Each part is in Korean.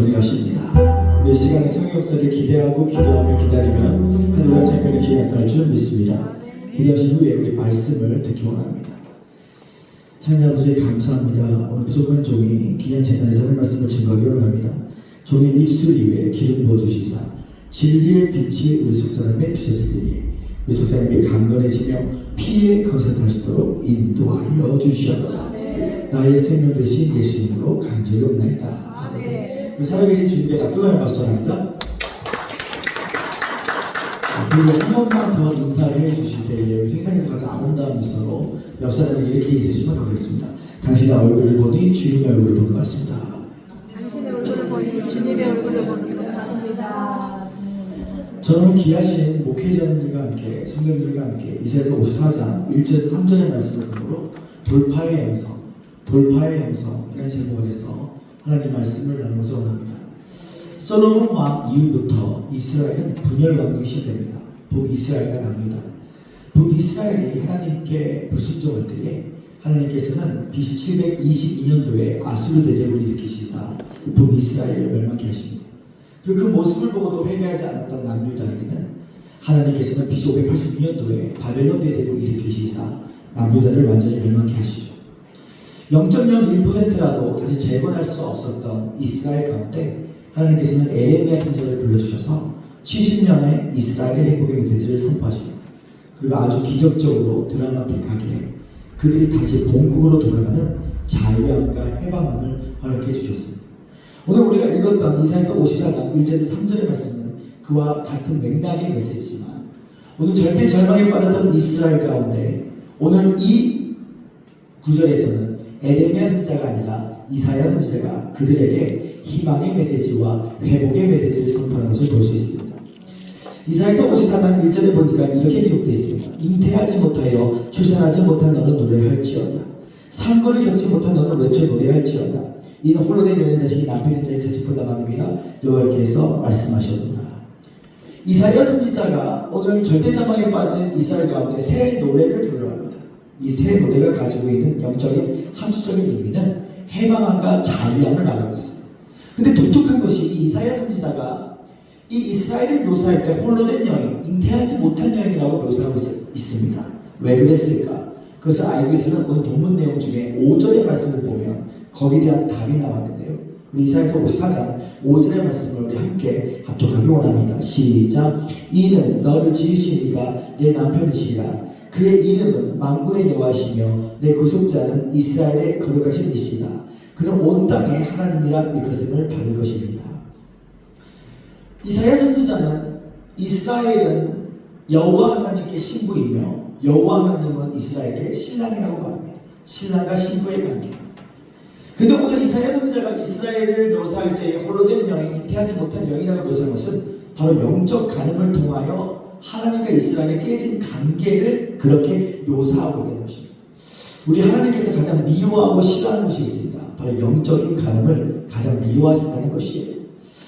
것입니다. 우리 시간의 성령 역사를 기대하고 기도하며 기다리면 하늘과 생명의 기회 나타날 줄 믿습니다. 기도하신 후에 우리 말씀을 듣기 원합니다. 하나님 아버지 감사합니다. 오늘 부족한 종이 귀한 재단에서 하는 말씀을 증거하기 원합니다. 종의 입술 위에 기름 부어주시사 진리의 빛이 우리 속사람에 비춰지리니 우리 속사람이 강건해지며 피에 거듭날 수 있도록 인도하여 주시옵소서. 나의 생명 되신 예수님으로 간절히 옵나이다. 아멘. 살아계신 주님께 따뜻한 박수 합니다. 그리고 한 번만 더 인사해 주실 때에 우리 세상에서 가장 아름다운 미소로 옆 사람을 이렇게 인사해주시면 감사하겠습니다. 당신의 얼굴을 보니 주님의 얼굴을 보는 것 같습니다. 당신의 얼굴을 보니 주님의 얼굴을 보는 것 같습니다. 저는 귀하신 목회자님들과 함께 성도님들과 함께 이사야서 54장 1절 3절의 말씀을 듣고 돌파의 영성 이라는 제목을 해서 하나님 말씀을 나누고자 원합니다. 솔로몬 왕 이후부터 이스라엘은 분열 왕국이 시작됩니다. 북이스라엘과 남유다. 북이스라엘이 하나님께 불순종할 때에 하나님께서는 BC 722년도에 아수르 대제국을 일으키시사 북이스라엘을 멸망케 하십니다. 그리고 그 모습을 보고도 회개하지 않았던 남유다에게는 하나님께서는 BC 586년도에 바벨론 대제국을 일으키시사 남유다를 완전히 멸망케 하시죠. 0.01%라도 다시 재건할 수 없었던 이스라엘 가운데 하나님께서는 에레미야 선지자를 불러주셔서 70년의 이스라엘의 회복의 메시지를 선포하십니다. 그리고 아주 기적적으로 드라마틱하게 그들이 다시 본국으로 돌아가는 자유함과 해방함을 허락해 주셨습니다. 오늘 우리가 읽었던 이사야서 54장 1절에서 3절의 말씀은 그와 같은 맥락의 메시지지만 오늘 절대 절망에 빠졌던 이스라엘 가운데 오늘 이 구절에서는 에레미야 선지자가 아니라 이사야 선지자가 그들에게 희망의 메시지와 회복의 메시지를 선포하는 것을 볼 수 있습니다. 이사야서 54장 1절에 보니까 이렇게 기록되어 있습니다. 잉태하지 못하여 출산하지 못한 너는 노래할지어다. 상거를 겪지 못한 너는 외쳐 노래할지어다. 이는 홀로 된 여인의 자식이 남편의 자의 자식보다 많음이라 여호와께서 말씀하셨구나. 이사야 선지자가 오늘 절대자망에 빠진 이스라엘 가운데 새 노래를 부르려 합니다. 이 새 노래가 가지고 있는 영적인 함수적인 의미는 해방함과 자유함을 말하고 있습니다. 근데 독특한 것이 이 이사야 선지자가 이 이스라엘을 묘사할 때 홀로 된 여인, 잉태하지 못한 여인이라고 묘사하고 있습니다. 왜 그랬을까? 그것을 알기 위해서는 오늘 본문 내용 중에 5절의 말씀을 보면 거기에 대한 답이 나왔는데요. 우리 이사야서 54장 5절의 말씀을 우리 함께 합독하기 원합니다. 시작. 이는 너를 지으신 이가 내 남편이시라. 그의 이름은 만군의 여호와시며 내 구속자는 이스라엘의 거룩하신 이시라. 그는 온 땅의 하나님이라 일컫음을 받을 것입니다. 이사야 선지자는 이스라엘은 여호와 하나님께 신부이며 여호와 하나님은 이스라엘의 신랑이라고 말합니다. 신랑과 신부의 관계. 그런데 오늘 이사야 선지자가 이스라엘을 묘사할 때 홀로 된 여인, 잉태하지 못한 여인이라고 묘사한 것은 바로 영적 간음을 통하여 하나님과 이스라엘의 깨진 관계를 그렇게 묘사하고 있는 것입니다. 우리 하나님께서 가장 미워하고 싫어하는 것이 있습니다. 바로 영적인 간음을 가장 미워하신다는 것이에요.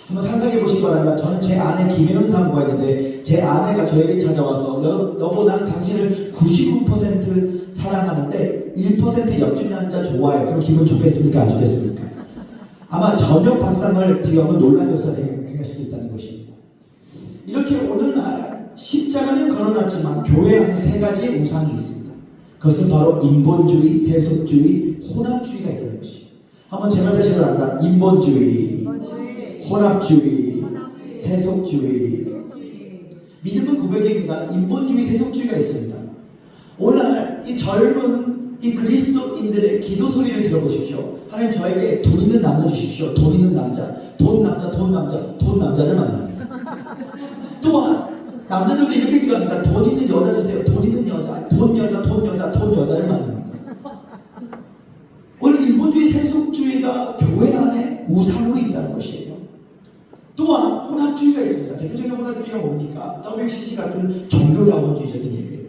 한번 상상해 보시기 바랍니다. 저는 제 아내 김혜은 사모가 있는데 제 아내가 저에게 찾아와서 여보 나는 당신을 99% 사랑하는데 1% 옆집 남자 좋아요. 그럼 기분 좋겠습니까? 안 좋겠습니까? 아마 저녁 밥상을 뒤엎는 논란 역사를 행할 수도 있다는 것입니다. 이렇게 오늘날 십자가는 걸어놨지만 교회 안에 세 가지의 우상이 있습니다. 그것은 바로 인본주의, 세속주의, 혼합주의가 있다는 것이에요. 한번 제 말 다시 말합니다. 인본주의, 혼합주의, 세속주의. 믿음은 고백입니다. 인본주의, 세속주의가 있습니다. 오늘 이 젊은 이 그리스도인들의 기도 소리를 들어보십시오. 하나님 저에게 돈 있는 남자 주십시오. 돈 있는 남자, 돈 남자를 만납니다. 또한 남자들도 이렇게 기도합니다. 돈 있는 여자 주세요. 돈 있는 여자, 돈 여자를 만납니다. 오늘 인본주의, 세속주의가 교회 안에 우상으로 있다는 것이에요. 또한 혼합주의가 있습니다. 대표적인 혼합주의가 뭡니까? WCC 같은 종교다원주의적인 예배예요.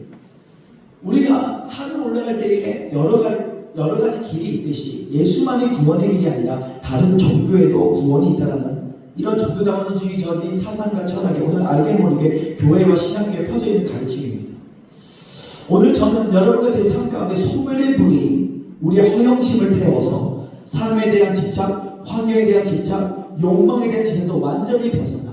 우리가 산을 올라갈 때에 여러 가지 길이 있듯이 예수만이 구원의 길이 아니라 다른 종교에도 구원이 있다는 이런 종교다원주의적인 사상과 철학이 오늘 알게 모르게 교회와 신학교에 퍼져 있는 가르침입니다. 오늘 저는 여러분과 제 삶 가운데 소멸의 불이 우리의 허영심을 태워서 삶에 대한 집착, 환경에 대한 집착, 욕망에 대한 지에서 완전히 벗어나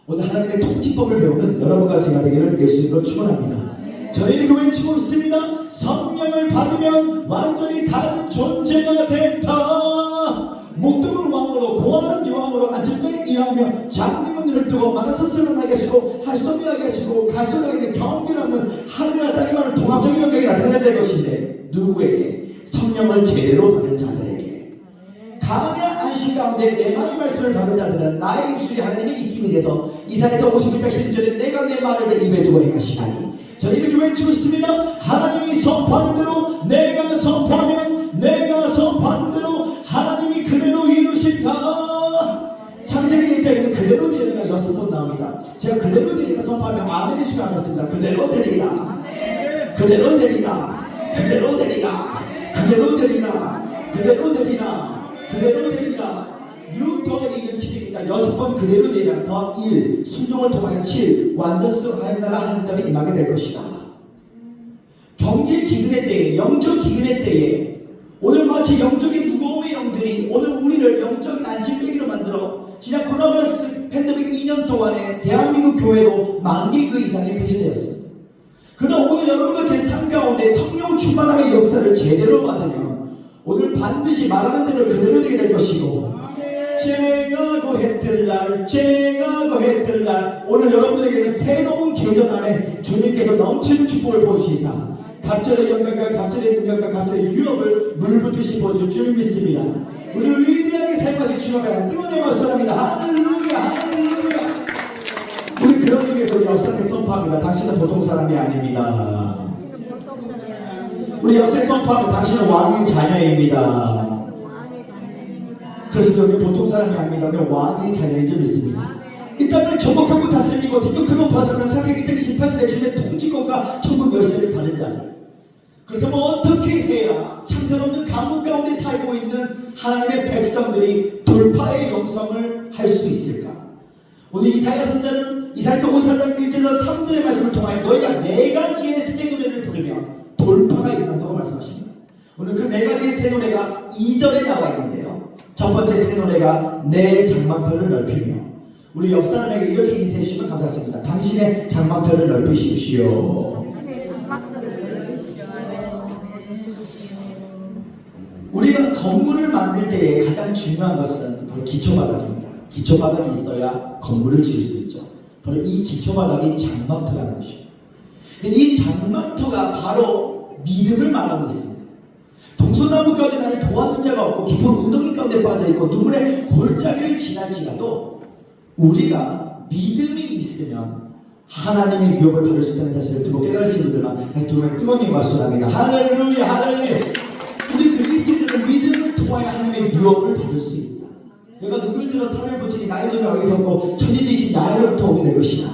오늘 하나님의 통치법을 배우는 여러분과 제가 되기를 예수님으로 축원합니다. 저희는 교회 치고 있습니다. 성령을 받으면 완전히 다른 존재가 된다. 목동은 왕으로 고아는 여왕으로 앉을때 일하며 장님은 눈을 뜨고 많은 선수를 나게 하시고 할성이 나게 하시고 갈수나게 경계를 없는 하늘과 땅에 많은 통합적인 영역이 나타나야 될 것인데 누구에게? 성령을 제대로 받은 자들에게. 강한 안식 가운데 내만의 말씀을 받은 자들은 나의 입술이 하나님의 익힘이 돼서 이사야서 51장 11절에 내가 내 말을 내 입에 두고 행하시나니 저희는 교회 치고 있습니다. 하나님이 선포하는 대로 내가 선포하면 내가 선포하는 대로 하나님이 그대로 이루신다. 창세기 1장에는 그대로 되리가 6번 나옵니다. 제가 그대로 되리가 선포하면 아멘이 주가 않았습니다. 그대로 되리라 그대로 되리라 그대로 되리라 그대로 되리라 그대로 되리라 그대로 되리라. 6 더하기 2는 7입니다. 6번 그대로 되리라 더 1 순종을 통하여 7 완전성 하나님 나라 하나님 답에 임하게 될 것이다. 경제 기근의 때에 영적 기근의 때에 오늘 마치 영적인 무거움의 영들이 오늘 우리를 영적인 안진뱅이로 만들어 지난 코로나 바이러스 팬데믹 2년 동안에 대한민국 교회도 10,000개 그 이상이 폐쇄되었습니다. 그러나 오늘 여러분과 제 삶 가운데 성령 충만함의 역사를 제대로 받으면 오늘 반드시 말하는 대로 그대로 되게 될 것이고 쨍하고 해뜰 날 쨍하고 해뜰 날 오늘 여러분들에게는 새로운 계절 안에 주님께서 넘치는 축복을 보시사 갑절의 영광과 갑절의 능력과 갑절의 유업을 물붓듯이 보실 줄 믿습니다. 우리를 위대하게 사용하실 주님의 뜨거운 박수합니다. 할렐루야 할렐루야. 우리 그런 의미에서 우리 역사에 선포합니다. 당신은 보통 사람이 아닙니다. 우리 역사에 선포하면 당신은 왕의 자녀입니다. 그래서 우리 보통 사람이 아닙니다. 우리 왕의 자녀인 줄 믿습니다. 이 땅을 정복하고 다스리고 생육하고 벗어난 창세기 1장 28절에 주님의 통치권과 천국 열쇠를 받은 자들. 그렇다면 어떻게 해야 창세 없는 감옥 가운데 살고 있는 하나님의 백성들이 돌파의 영성을 할 수 있을까? 오늘 이사야 선자는 이사야서 54장 1절에서 3절의 말씀을 통하여 너희가 4가지의 새 노래를 부르면 돌파가 일어난다고 말씀하십니다. 오늘 그 4가지의 새 노래가 2절에 나와 있는데요. 첫 번째 새 노래가 내 장막터를 넓히며 우리 옆사람에게 이렇게 인사해 주시면 감사하겠습니다. 당신의 장막터를 넓히십시오. 우리가 건물을 만들 때에 가장 중요한 것은 바로 기초바닥입니다. 기초바닥이 있어야 건물을 지을 수 있죠. 바로 이 기초바닥이 장막터라는 것이죠. 이 장막터가 바로 믿음을 말하고 있습니다. 동서나무 가운데 나를 도와준 자가 없고 깊은 운동이 가운데 빠져있고 눈물의 골짜기를 지날지라도 우리가 믿음이 있으면 하나님의 유업을 받을 수 있다는 사실을 두고 깨달으시는 분들만 다시 두 분의 뜨거운 말씀합니다. 할렐루야 할렐루야. 우리 그리스도인들은 믿음을 통하여 하나님의 유업을 받을 수 있다. 내가 눈을 들어 산을 보지니 나의 돈이 어디서 없고 천지지신 나로부터 오게 될 것이다.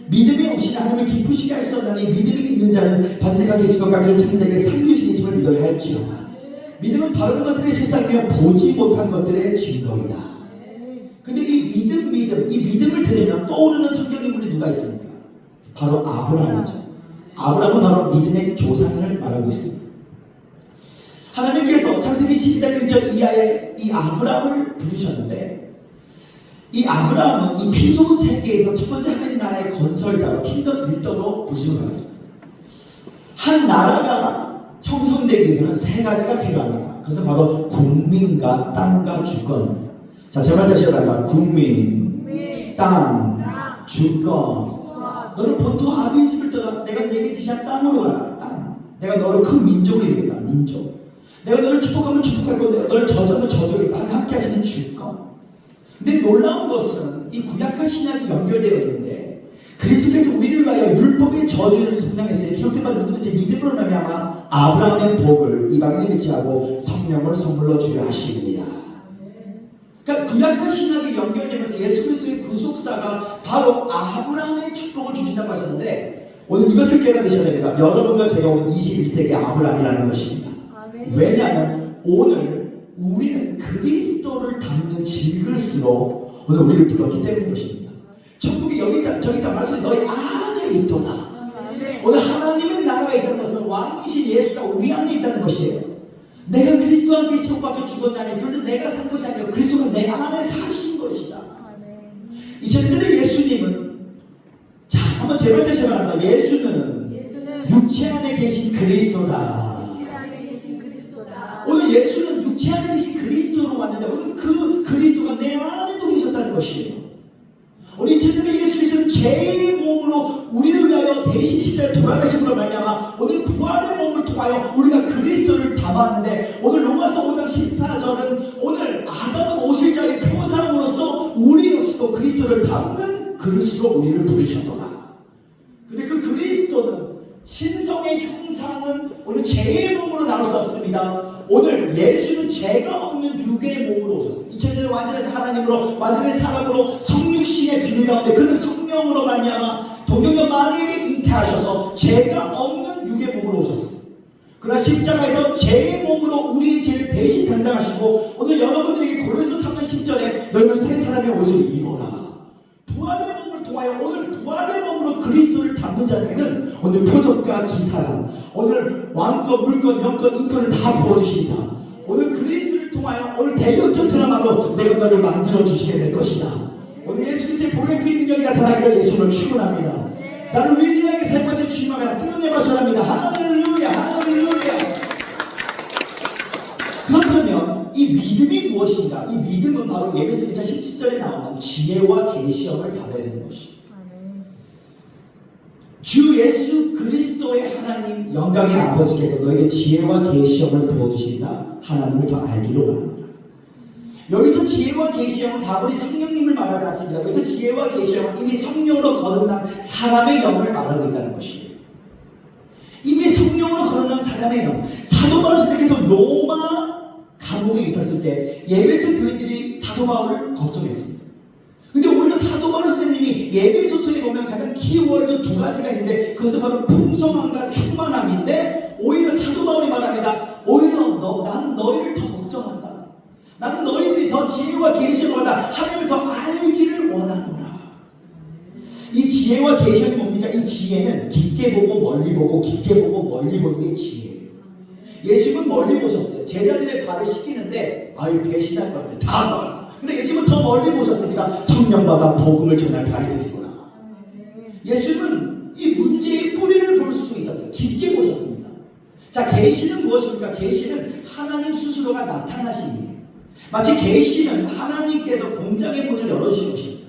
믿음이 없이 하나님을 기쁘시게 할 수 없나니 믿음이 있는 자는 받은 자가 계신 것과 그를 찾는 자에게 상주신이심을 믿어야 할지어다. 믿음은 바르는 것들의 실상이며 보지 못한 것들의 증거이다. 근데 이 믿음을 들으면 떠오르는 성경 인물이 누가 있습니까? 바로 아브라함이죠. 아브라함은 바로 믿음의 조상을 말하고 있습니다. 하나님께서 창세기 12장 1절 이하에 이 아브라함을 부르셨는데 이 아브라함은 이 피조 세계에서 첫 번째 하나님 나라의 건설자로 킹덤 빌더로 부르심을 받았습니다. 한 나라가 형성되기 위해서는 3가지가 필요합니다. 그것은 바로 국민과 땅과 주권입니다. 자, 제발 다시 말합니다. 국민, 땅, 주권. 너는 보통 아비의 집을 떠나 내가 내게 지시한 땅으로 가라. 땅. 내가 너를 큰 민족으로 이루겠다. 민족. 내가 너를 축복하면 축복할 거고 내가 너를 저주하면 저주하겠다. 함께 하시는 주권. 근데 놀라운 것은 이 구약과 신약이 연결되어 있는데 그리스도께서 우리를 위하여 율법의 저주를 속량했으니 기록된 바 누구든지 믿음으로 말미암아 아브라함의 복을 이방인에 맺지하고 성령을 선물로 주려 하시느니라. 그러니까 구약과 신약이 연결되면서 예수 그리스도의 구속사가 바로 아브라함의 축복을 주신다고 하셨는데 오늘 이것을 깨닫으셔야 됩니다. 여러분과 제가 오늘 21세기 아브라함이라는 것입니다. 왜냐하면 오늘 우리는 그리스도를 담는 질그릇으로 오늘 우리를 불렀기 때문인 것입니다. 천국이 여기 있다 저기 있다 말씀이 너희 안에 있도다. 오늘 하나님의 나라가 있다는 것은 왕이신 예수가 우리 안에 있다는 것이에요. 내가 그리스도와 함께 시험받겨 죽었나니 그런데 내가 산 것이 아니라 그리스도가 내 안에 사신 것이다. 이제들의 예수님은 자 한번 제발 다시 말합니다. 예수는 육체 안에 계신 그리스도다. 오늘 예수는 육체 안에 계신 그리스도로 왔는데 오늘 그 그리스도가 내 안에도 계셨다는 것이에요. 오늘 이제들의 예수님은 개의 몸으로 우리를 위하여 대신 십자가에 돌아가심으로 말미암아 오늘 부활의 몸을 통하여 우리가 그리스도를 담았는데 오늘 로마서 5장 14절은 오늘 아담은 오실자의 표상으로서 우리 역시도 그리스도를 담는 그릇으로 우리를 부르셨도다. 근데 그 그리스도는 신성의 형상은 오늘 죄의 몸으로 나올 수 없습니다. 오늘 예수는 죄가 없는 육의 몸으로 오셨어요. 2000년을 완전히 하나님으로 완전히 사람으로 성육신의 비밀 가운데 그는 성령으로 말미암아 동정녀 마리에게 잉태하셔서 죄가 없는 육의 몸으로 오셨어요. 그러나 십자가에서 죄의 몸으로 우리의 죄를 대신 감당하시고 오늘 여러분들에게 고린도서 3장 10절에 너희는 새 사람의 옷을 입어라. 부활의 몸을 통하여 오늘 부활의 몸으로 그리스도를 담는 자에게는 오늘 표적과 기사랑 오늘 왕권, 물권, 영권, 인권을 다 부어주시사 오늘 그리스도를 통하여 오늘 대역전 드라마로 내가 너를 만들어주시게 될 것이다. 오늘 예수 그리스도의 보혈의 피의 능력이 나타나기를 예수를 축원합니다. 나를 위대하게 사용하신 주님하며 뜨거운 예배하소랍니다. 할렐루야 할렐루야. 그렇다면 이 믿음이 무엇인가? 이 믿음은 바로 예배서 2장 17절에 나오는 지혜와 계시형을 받아야 되는 것이에요. 주 예수 그리스도의 하나님 영광의 아버지께서 너에게 지혜와 계시형을 부어주시사 하나님을 더 알기로 원합니다. 여기서 지혜와 계시형은 다분히 성령님을 말하지 않습니다. 여기서 지혜와 계시형은 이미 성령으로 거듭난 사람의 영을 말하고 있다는 것이에요. 이미 성령으로 거듭난 사람의 영. 사도 바울 선생님께서 로마 감옥에 있었을 때 예배소 교인들이 사도 바울을 걱정했습니다. 근데 오히려 사도 바울 선생님이 예배소서에 보면 가장 키워드 두 가지가 있는데 그것은 바로 풍성함과 충만함인데 오히려 사도 바울이 말합니다. 오히려 나는 너희를 더 걱정한다. 나는 너희들이 더 지혜와 계시를 원한다. 하나님을 더 알기를 원하노라. 이 지혜와 계시는 뭡니까? 이 지혜는 깊게 보고 멀리 보고 깊게 보고 멀리 보는 게 지혜예요. 예수님은 멀리 보셨어요. 제자들의 발을 씻기는데 아유 배신할 것 같아요. 다 나왔어. 근데 예수님은 더 멀리 보셨습니다. 성령받아 복음을 전할 발들이구나. 예수님은 이 문제의 뿌리를 볼 수 있었어요. 깊게 보셨습니다. 자, 계시는 무엇입니까? 계시는 하나님 스스로가 나타나신 일이에요. 마치 계시는 하나님께서 공장의 문을 열어주신 것입니다.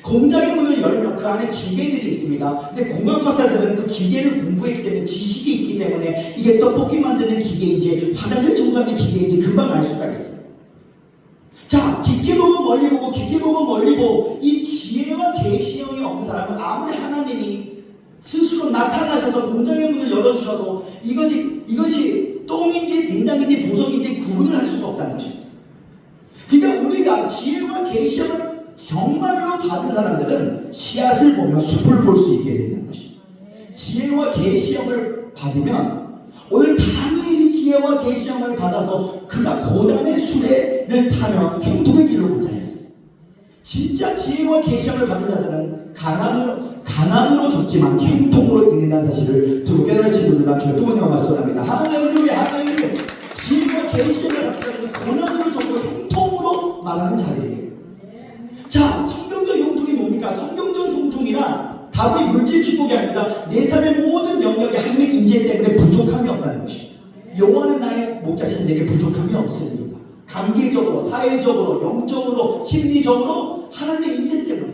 공장의 문을 열면 그 안에 기계들이 있습니다. 근데 공학박사들은 그 기계를 공부했기 때문에 지식이 있기 때문에 이게 떡볶이 만드는 기계인지 화장실 청소하는 기계인지 금방 알 수가 있어요. 자, 깊게 보고 멀리 보고 깊게 보고 멀리 보고 이 지혜와 계시형이 없는 사람은 아무리 하나님이 스스로 나타나셔서 공장의 문을 열어주셔도 이것이 똥인지 된장인지 보석인지 구분을 할 수가 없다는 것입니다. 그러니까 우리가 지혜와 계시형을 정말로 받은 사람들은 씨앗을 보면 숲을 볼 수 있게 되는 것입니다. 지혜와 계시형을 받으면 오늘 다니엘이 지혜와 계시형을 받아서 그가 고난의 수레를 타며 형통의 길로 간 자였어요. 진짜 지혜와 계시형을 받은 자들은 가난으로 적지만 형통으로 이긴다는 사실을 두고 깨달으신 분들만 주여 두 번이나 말씀합니다. 할렐루야 할렐루야. 지혜와 계시형을 받은 자들은 고난으로 적고 형통으로 말하는 자들이에요. 자, 성경적 형통이 뭡니까? 성경적 형통이란 다분히 물질 축복이 아닙니다. 내 삶의 모든 영역에 하나님의 임재 때문에 부족함이 없다는 것입니다. 여호와는 나의 목자시니 내게 부족함이 없습니다. 관계적으로, 사회적으로, 영적으로, 심리적으로 하나님의 임재 때문에.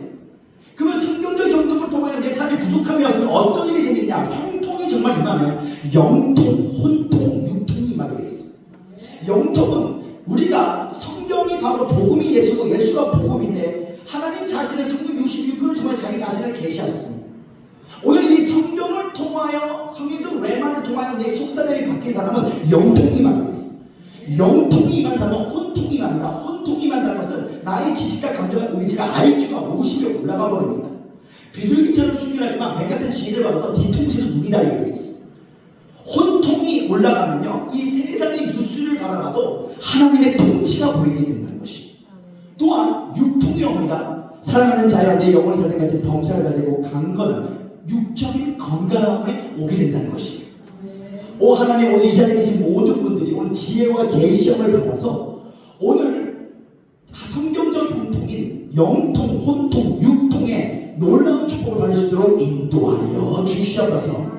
그러면 성경적 형통을 통하여 내 삶에 부족함이 없으면 어떤 일이 생기냐? 형통이 정말 임하면 영통, 혼통, 육통이 임하게 되어 있습니다. 영통은 우리가 성경이 바로 복음이 예수고 예수가 복음인데 하나님 자신의 성경 66권을 통해 자기 자신을 계시하셨습니다. 오늘 이 성경을 통하여 성경적 레마를 통하여 내 속사람이 바뀐 사람은 영통이 임하게 되어 있습니다. 영통이 임한 사람은 혼통이 임합니다. 혼통이 임한다는 것은 나의 지식과 감정과 의지가 IQ가 50에 올라가 버립니다. 비둘기처럼 순결하지만 뱀같은 지혜를 받아서 뒤통수에서 눈이 다리게 되어 있습니다. 혼통이 올라가면요 이 세상의 뉴스를 바라봐도 하나님의 통치가 보이게 된다는 것입니다. 또한 육통이 옵니다. 사랑하는 자여 내 영혼이 살 때까지 범사가 달리고 강건한 육적인 건강함에 오게 된다는 것입니다. 오 하나님 오늘 이 자리에 계신 모든 분들이 오늘 놀라운 지혜와 계시함을 받아서 오늘 성경적 형통인 영통, 혼통, 육통의 놀라운 축복을 받을 수 있도록 인도하여 주시옵소서.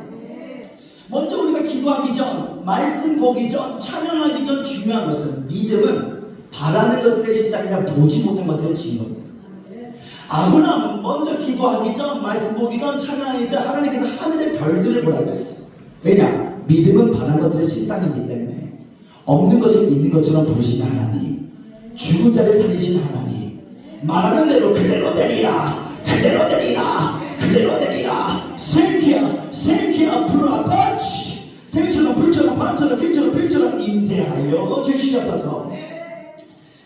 먼저 우리가 기도하기 전, 말씀 보기 전, 찬양하기 전 중요한 것은 믿음은 바라는 것들의 실상이나 보지 못한 것들의 증거입니다. 아브라함은 먼저 기도하기 전, 말씀 보기 전, 찬양하기 전 하나님께서 하늘의 별들을 보라고 했어요. 왜냐? 믿음은 바라는 것들의 실상이기 때문에 없는 것을 있는 것처럼 부르시는 하나님, 죽은 자를 살리시는 하나님, 말하는 대로 그대로 되리라, 그대로 되리라, 그대로 되리라. 생기야, 생기야, 불어라, 터치. 생처럼, 불처럼, 바람처럼, 길처럼, 빌처럼 임대하여 주시옵소서.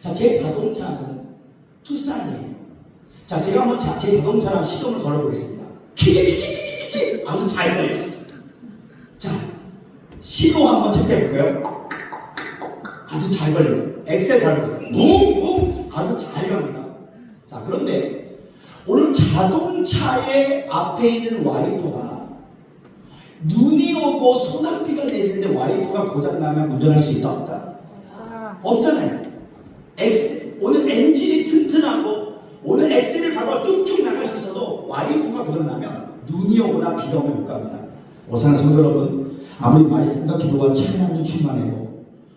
자, 제 자동차는 투싼이에요. 자, 제가 한번 제 자동차랑 시동을 걸어보겠습니다. 키키키키키키키. 아주 잘 걸렸어. 자, 시동 한번 체크해볼까요? 아주 잘 걸려요. 엑셀 밟아보세요. 붕붕. 아주 잘 갑니다. 자, 그런데 오늘 자동차의 앞에 있는 와이퍼가 눈이 오고 소낙비가 내리는데 와이퍼가 고장나면 운전할 수 있다 없다? 없잖아요. 오늘 엔진이 튼튼하고 오늘 엑셀을 밟아 쭉쭉 나갈 수 있어도 와이퍼가 고장나면 눈이 오거나 비가 오면 못 갑니다. 오사는 성도 여러분, 아무리 말씀과 기도와 찬양이 충만해도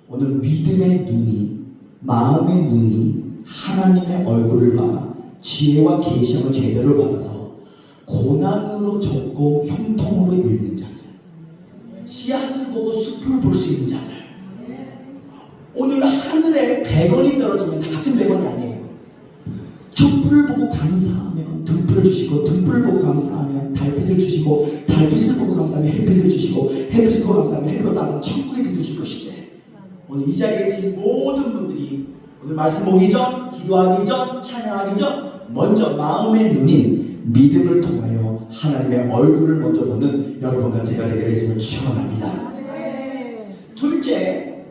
오늘 믿음의 눈이, 마음의 눈이 하나님의 얼굴을 봐 지혜와 계시함을 제대로 받아서 고난으로 적고 형통으로 읽는 자들, 씨앗을 보고 숲을 볼 수 있는 자들, 오늘 하늘에 100원이 떨어지면 다 같은 100원이 아니에요. 촛불을 보고 감사하면 등불을 주시고, 등불을 보고 감사하면 달빛을 주시고, 달빛을 보고 감사하면 햇빛을 주시고, 햇빛을 보고 감사하면 햇빛보다 천국의 빛을 줄 것인데, 오늘 이 자리에 계신 모든 분들이 오늘 말씀 보기 전, 기도하기 전, 찬양하기 전 먼저 마음의 눈인 믿음을 통하여 하나님의 얼굴을 먼저 보는 여러분과 제가 되게 했음을 축원합니다. 둘째,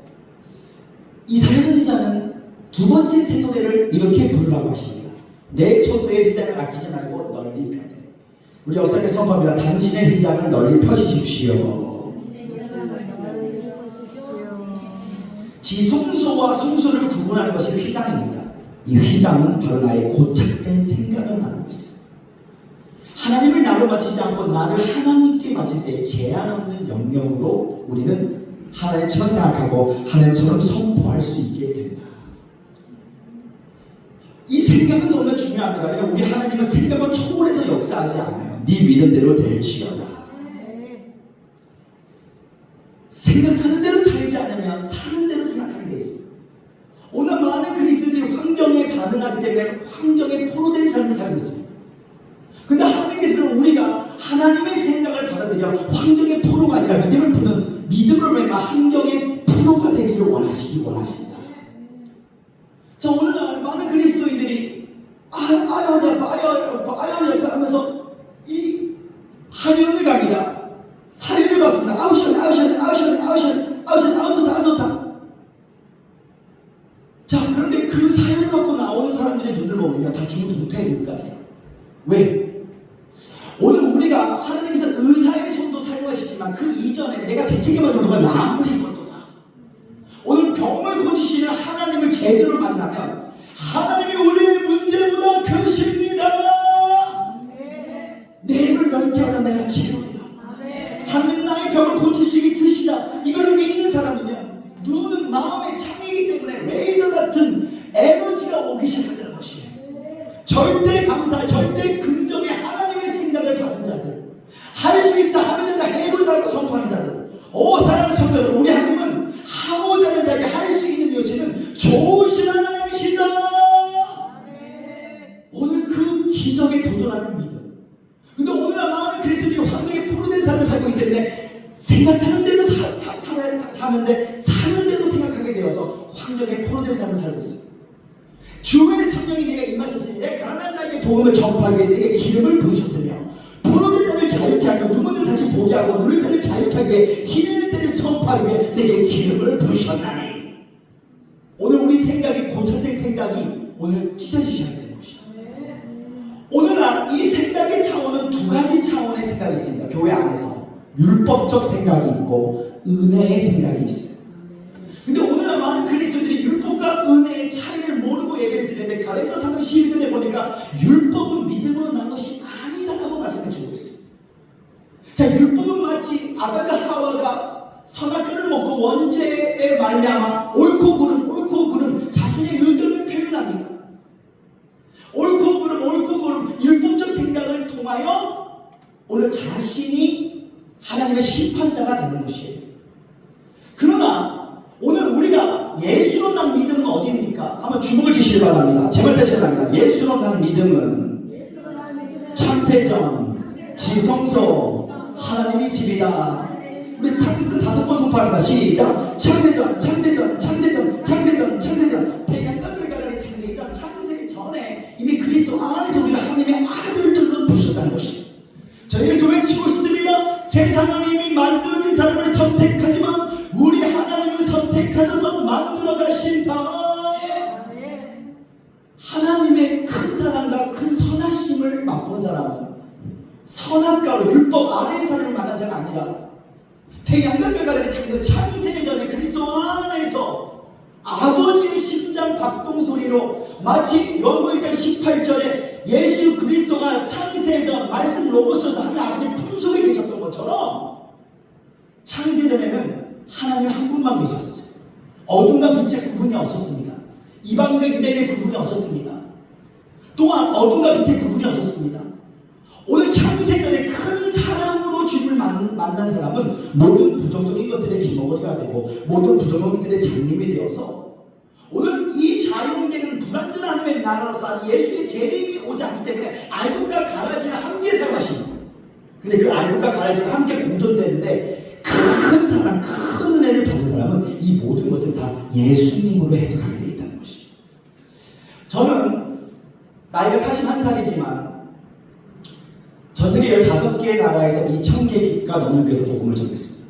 이 사회선지자는 두 번째 세도대를 이렇게 부르라고 하십니다. 내 처소의 휘장을 아끼지 말고 널리 펴되. 우리 역사에 선포합니다. 당신의 휘장을 널리 펴주십시오. 지성소와 성소를 구분하는 것이 휘장입니다. 이 휘장은 바로 나의 고착된 생각을 말하고 있습니다. 하나님을 나로 바치지 않고 나를 하나님께 바칠 때 제한 없는 영역으로 우리는 하나님처럼 생각하고 하나님처럼 선포할 수 있게 된다. 이 생각은 너무나 중요합니다. 왜냐하면 우리 하나님은 생각을 초월해서 역사하지 않아요. 네 믿음대로 될지어다. 생각하는 대로 살지 않으면 사는 대로 생각하게 되어 있습니다. 오늘 많은 그리스도인들이 환경에 반응하기 때문에 환경에 포로된 삶을 살고 있습니다. 그런데 하나님께서는 우리가 하나님의 생각을 받아들여 환경의 포로가 아니라 믿음을 푸는, 믿음으로 말미암아 환경의 프로가 되기를 원하십니다. 자, 오늘날 많은 그리스도인들이 아유 아파 하면서 이 한의원을 갑니다. 사유를 받습니다. 아우 좋다. 자, 그런데 그 사유를 받고 나오는 사람들의 눈을 보면 다 죽은 동태의 눈깔이에요. 왜? 오늘 우리가 하나님께서 의사의 손도 사용하시지만 그 이전에 내가 재책임을 정도가 나무의 것도다. 오늘 병을 고치시는 하나님을 제대로 만나면 하나님이 우리의 문제보다 크십니다. 내 입을 넓게 하라 내가 치료해라. 하나님 나의 병을 고칠 수 있으시다. 이걸 믿는 사람이면 눈은 마음의 창이기 때문에 레이저 같은 에너지가 오기 시작한다는 것이에요. 절대 감사, 절대 긍정의 하나님의 생각을 받은 자들, 할 수 있다, 하면 된다, 해보자고 선포하는 자들. 오, 사랑하는 성도들, 우리 하나님은 하고자 하는 자에게 할 수 있는 여신은 좋으신 하나님이시다. 오늘 그 기적에 도전하는 믿음. 근데 오늘날 많은 그리스도인이 환경에 포로된 삶을 살고 있기 때문에 생각하는 대로 사는데 사는 대로 생각하게 되어서 환경에 포로된 삶을 살고 있습니다. 주의 성령이 내가 임하셨으니 내 가난한 자에게 복음을 전파하기 위해 내게 기름을 부으셨으며 포로된 자를 자유케 하며 눈먼 자를 다시 보게 하고 눌린 자를 자유케 하기 위해 희는 때를 선포하기 위해 내게 기름을 부으셨나니. 오늘 우리 생각이 고쳐된 생각이 오늘 찢어지셔야 되는 것이다. 오늘날 이 생각의 차원은 두 가지 차원의 생각이 있습니다. 교회 안에서 율법적 생각이 있고 은혜의 생각이 있어요. 근데 율법과 은혜의 차이를 모르고 예배를 드리는데 가레서 3장 12절에 보니까 율법은 믿음으로 난 것이 아니다라고 말씀해 주고 있어요. 자, 율법은 마치 아담과 하와가 선악과를 먹고 원죄에 말미암아 옳고 그름 자신의 의견을 표현합니다. 옳고 그름 율법적 생각을 통하여 오늘 자신이 하나님의 심판자가 되는 것이에요. 그러나 오늘 우리가 예수로 난 믿음은 어디입니까? 한번 주목을 주시기 바랍니다. 제발 다시 합니다. 예수로 난 믿음은 창세전, 지성소, 하나님의 집이다. 우리 창세전 5번 선포합니다. 시작. 창세전. 태양과 별의 창세전, 창세기 전에 이미 그리스도 안에서 우리를 하나님의 아들들로 부르셨다는 것이. 저희는 그 외치고 있습니다. 세상은 이미 만들어진 사람을 선택하지만 우리 하나님은 선택하셔서 만들어 가신다. 하나님의 큰 사랑과 큰 선하심을 맛본 사람은 선악과로 율법 아래의 사람을 만난 자가 아니라 태양과 별과 같은 창세기 전에 그리스도 안에서 아버지의 심장 박동 소리로 마치 요한복음 1장 18절에 예수 그리스도가 창세전 말씀 로고스에서 하나님 아버지 품속에 계셨던 것처럼 창세전에는 하나님 한 분만 계셨어요. 어둠과 빛의 구분이 없었습니다. 이방인과 유대인의 구분이 없었습니다. 또한 어둠과 빛의 구분이 없었습니다. 오늘 창세전에 큰 사랑으로 주님을 만난 사람은 모든 부정적인 것들의 기머거리가 되고 모든 부정적인 것들의 장님이 되어서 오늘 이 자유계는 불완전한 하나님의 나라로서 아직 예수의 재림이 오지 않기 때문에 알곡과 가라지가 함께 사용하십니다. 근데 그 알곡과 가라지가 함께 공존되는데 큰 사랑, 큰 은혜를 받은 사람은 이 모든 것을 다 예수님으로 해석하게 되어 있다는 것이죠. 저는 나이가 41살이지만 전세계 15개의 나라에서 2,000개가 넘는 교회에서 복음을 전했습니다.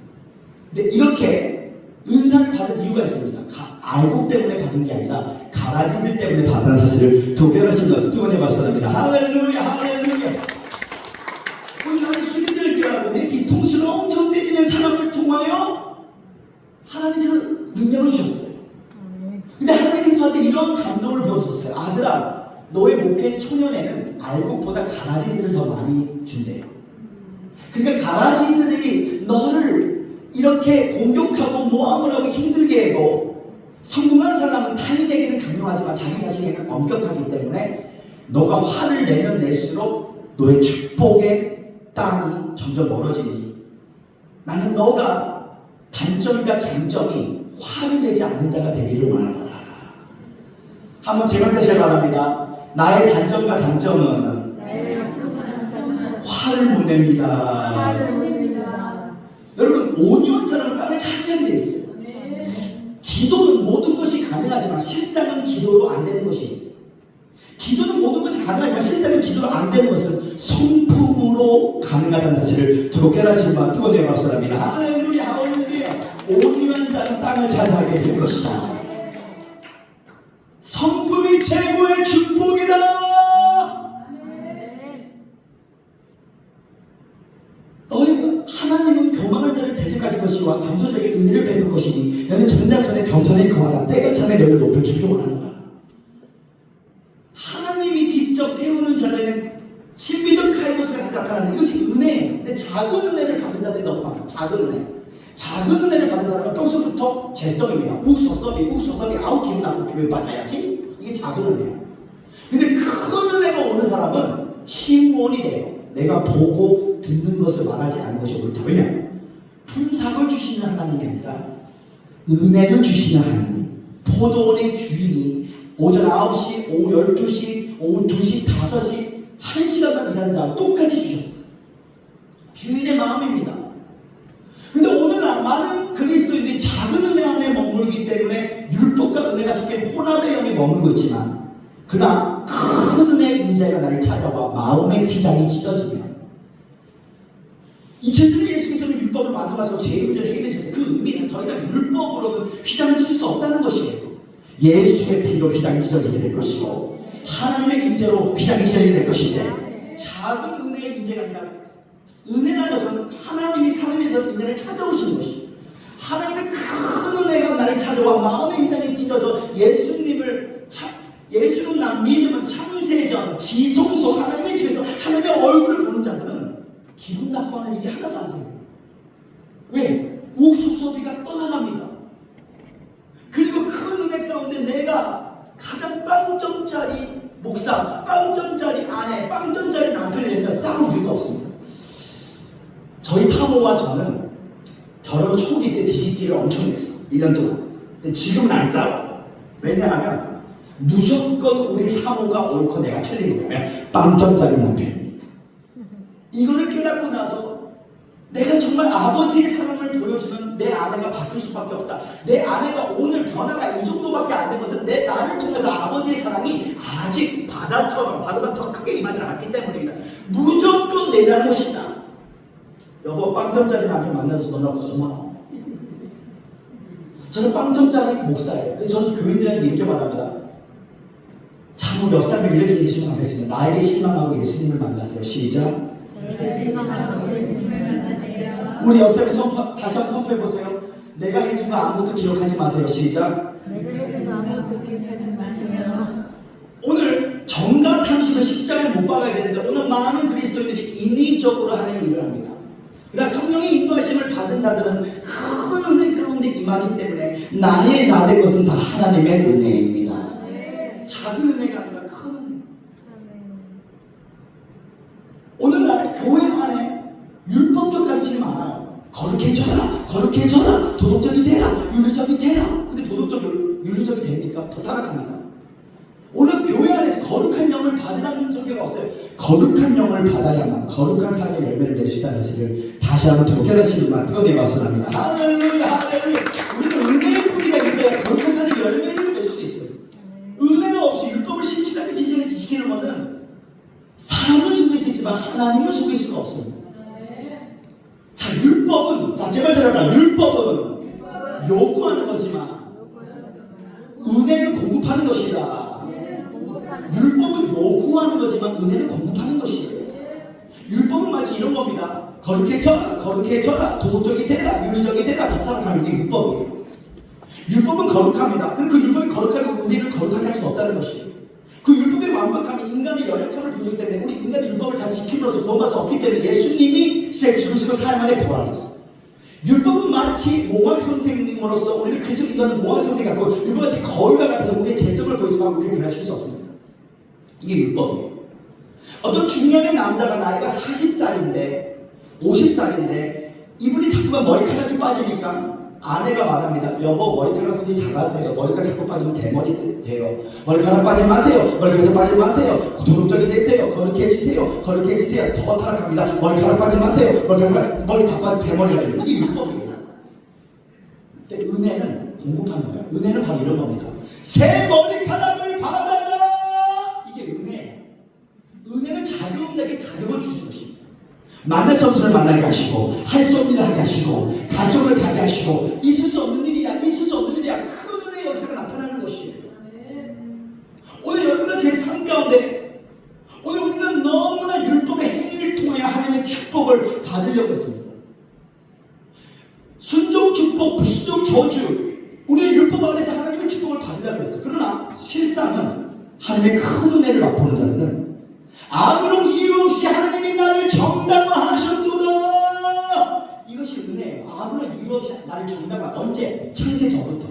근데 이렇게 은사를 받은 이유가 있습니다. 알곡 때문에 받은 게 아니라 가라지들 때문에 받은 사실을 도결하신다. 두번의 박수랍니다. 할렐루야. 오늘 힘들게 하고 내 뒤통수를 엄청 때리는 사람을 통하여 하나님께서 능력을 주셨어요. 근데 하나님께서 저한테 이런 감동을 보여주셨어요. 아들아, 너의 목회 초년에는 알곡보다 가라지들을 더 많이 준대요. 그러니까 가라지들이 너를 이렇게 공격하고 모함을 하고 힘들게 해도 성공한 사람은 타인에게는 강력하지만 자기 자신에게는 엄격하기 때문에 너가 화를 내면 낼수록 너의 축복의 땅이 점점 멀어지니 나는 너가 단점이자 장점이 화를 내지 않는 자가 되기를 원하노라. 한번 제가 다시 바랍니다. 나의 단점과 장점은 화를 못 냅니다. 여러분, 온유한 사람은 땅을 차지하게 되어 있어요. 기도는 모든 것이 가능하지만 실상은 기도로 안 되는 것이 있어요. 기도는 모든 것이 가능하지만 실상은 기도로 안 되는 것은 성품으로 가능하다는 사실을 두고 깨달으신 바 두 번째 박수랍니다. 할렐루야. 온유한 자는 땅을 차지하게 될 것이다. 성품이 최고의 축복이다. 하나님은 교만한 자를 대적하실 것이와 겸손자에게 은혜를 베풀 것이니 너는 전장선에 겸손히 거하라. 때가 참에 너를 높여주기를 원하노라. 하나님이 직접 세우는 자들에는 신비적 카이로스가 나타나는 이것이 은혜예요. 근데 작은 은혜를 받는 자들이 너무 많아요. 작은 은혜를 받는 사람은 평소부터 재성입니다. 욱소섭이 아우 기분 나쁘고 교회 빠져야지. 이게 작은 은혜예요. 근데 큰 은혜가 오는 사람은 신원이 돼요. 내가 보고 듣는 것을 말하지 않는 것이 옳다. 왜냐? 품삯을 주시는 하나님이 아니라 은혜를 주시는 하나님. 포도원의 주인이 오전 9시, 오후 12시, 오후 2시, 5시 1시간만 일하는 자와 똑같이 주셨어요. 주인의 마음입니다. 근데 오늘날 많은 그리스도인들이 작은 은혜 안에 머물기 때문에 율법과 은혜가 섞인 혼합의 영에 머물고 있지만 그러나 큰 은혜의 임재가 나를 찾아와 마음의 휘장이 찢어지면 2000년에 예수께서는 율법을 완성하시고 죄의 문제를 해결해 주셔서 그 의미는 더 이상 율법으로 휘장을 찢을 수 없다는 것이에요. 예수의 피로 휘장이 찢어지게 될 것이고 하나님의 임재로 휘장이 찢어지게 될 것인데 작은 은혜의 임재가 아니라 은혜라는 것은 하나님이 사람에 대한 인연을 찾아오시는 것이에요. 하나님의 큰 은혜가 나를 찾아와 마음의 이단이 찢어져 예수는 나 믿음은 창세전 지성소 하나님의 집에서 하나님의 얼굴을 보는 자들은 기분 나빠하는 일이 하나도 안 생겨요. 왜? 옥수수비가 떠나갑니다. 그리고 큰 은혜 가운데 내가 가장 빵점짜리 목사, 빵점짜리 아내, 빵점짜리 남편을 내면 싸울 이유가 없습니다. 저희 사모와 저는 결혼 초기 때 뒤집기를 엄청 했어. 1년 동안. 근데 지금은 안 싸워. 왜냐하면 무조건 우리 사모가 옳고 내가 틀린 거야. 빵점짜리 남편이니까. 이거를 깨닫고 나서 내가 정말 아버지의 사랑을 보여주면 내 아내가 바뀔 수밖에 없다. 내 아내가 오늘 변화가 이 정도밖에 안 된 것은 나를 통해서 아버지의 사랑이 아직 바다처럼 바다가 더 크게 임하지 않았기 때문입니다. 무조건 내 잘못이다. 여보, 빵점짜리 남편 만나줘서 너무 고마워. 저는 빵점짜리 목사예요. 그래서 저는 교인들한테 이렇게 말합니다. 자, 몇 살을 이렇게 해주시면 감사했습니다. 나에게 실망하고 예수님을 만나세요. 시작. 우리 옆사람이 다시 한번 선포해보세요. 내가 해준 거 아무것도 기억하지 마세요. 시작. 오늘 정가 탐식은 십자가를 못 박아야 되는데 오늘 많은 그리스도인들이 인위적으로 하나님의 일을 합니다. 그러나 성령의 인도하심을 받은 자들은 큰 은혜 가운데 임하기 때문에 나의 것은 다 하나님의 은혜입니다. 작은 은혜가 아니라 큰 은혜. 오늘날 교회 안에 율법적 가르침이 많아요. 거룩해 져라, 도덕적이 되라, 윤리적이 되라. 근데 윤리적이 됩니까? 더 타락합니다. 오늘 교회 안에서 거룩한 영을 받으라는 설교가 없어요. 거룩한 영을 받아야만 거룩한 삶의 열매를 낼 수 있다는 사실을 다시 한번 깨닫시기만 뜨거운 말씀합니다. 할렐루야, 할렐루야. 우리는 은혜의 뿌리가 있어야 거룩한 삶의 열매를 낼 수 있어요. 은혜가 없이 율법을 신실하게 지키는 것은 사람을 속일 수 있지만 하나님을 속일 수가 없습니다. 자, 율법은, 제발 잘해라. 율법은 요구하는 거지만 은혜는 공급하는 것이다. 율법은 요구하는 거지만 은혜는 공급하는 것이에요. 율법은 마치 이런 겁니다. 거룩해져라, 도덕적이 되라, 윤리적이 되라, 도타락하는 게 율법이에요. 율법은 거룩합니다. 근데 그 율법이 거룩하면 우리를 거룩하게 할 수 없다는 것이에요. 그 율법의 완벽함이 인간의 연약함을 보여주기 때문에 우리 인간의 율법을 다 지킴으로써 구원받을 수 없기 때문에 예수님이 시대에 죽으시고 사흘 만에 부활하셨어요. 율법은 마치 몽학 선생님으로서 우리를 그리스도 인도하는 몽학 선생 같고 율법은 마치 거울과 같아서 우리의 재성을 보이지만 우리를 변화시킬 수 없습니다. 이게 율법이에요. 어떤 중년의 남자가 나이가 40살인데 50살인데 이분이 자꾸만 머리카락이 빠지니까 아내가 말합니다. 여보, 머리카락 손질 잘하세요. 머리카락 자꾸 빠지면 대머리 돼요. 머리카락 빠지지 마세요. 머리카락 빠지지 마세요. 도덕적이 되세요. 거룩해지세요. 더 타락합니다. 머리카락 빠지지 마세요. 머리 다 빠지면 대머리가 됩니다. 이게 율법이에요. 근데 은혜는 공급하는 거예요. 은혜는 바로 이런 겁니다. 새 머리카락을 받아라. 이게 은혜예요. 은혜는 작은 자에게 자격을 주시는 것입니다. 만날 수 없는 만나게 하시고 할 수 없는 일을 하게 하시고 갈 수 없는 걸 가게 하시고 있을 수 없는 일이야 큰 은혜의 역사가 나타나는 것이에요. 오늘 여러분과 제 삶 가운데 오늘 우리는 너무나 율법의 행위를 통하여 하나님의 축복을 받으려고 했습니다. 순종 축복, 불순종 저주, 우리의 율법 안에서 하나님의 축복을 받으려고 했어요. 그러나 실상은 하나님의 큰 은혜를 맛보는 자들은 아무런 이유 없이 하나님이 나를 정당화하셨도다. 이것이 은혜예요. 아무런 이유 없이 나를 정당화. 언제? 창세 전부터.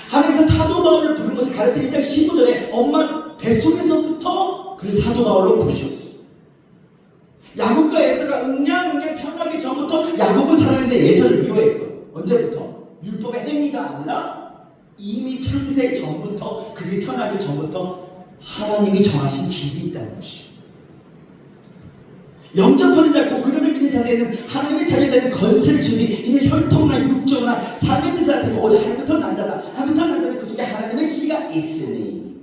하나님께서 사도 바울을 부른 것을 가르쳐 1장 15절에 엄마 뱃속에서부터 그 사도 바울로 부르셨어. 야곱과 에서가 응냥 태어나기 전부터 야곱은 사랑했는데 에서를 미워했어. 언제부터? 율법의 행위가 아니라 이미 창세 전부터 그들이 태어나기 전부터 하나님이 정하신 길이 있다는 것이에요. 영접하는 자고 그를 믿는 자에게는 하나님의 자녀에 대한 건세를 주니 이는 혈통이나 육정이나 삶의 뜻을 가지고 오직 하나님부터 난 자다. 하나님부터 난 자는 그 속에 하나님의 씨가 있으니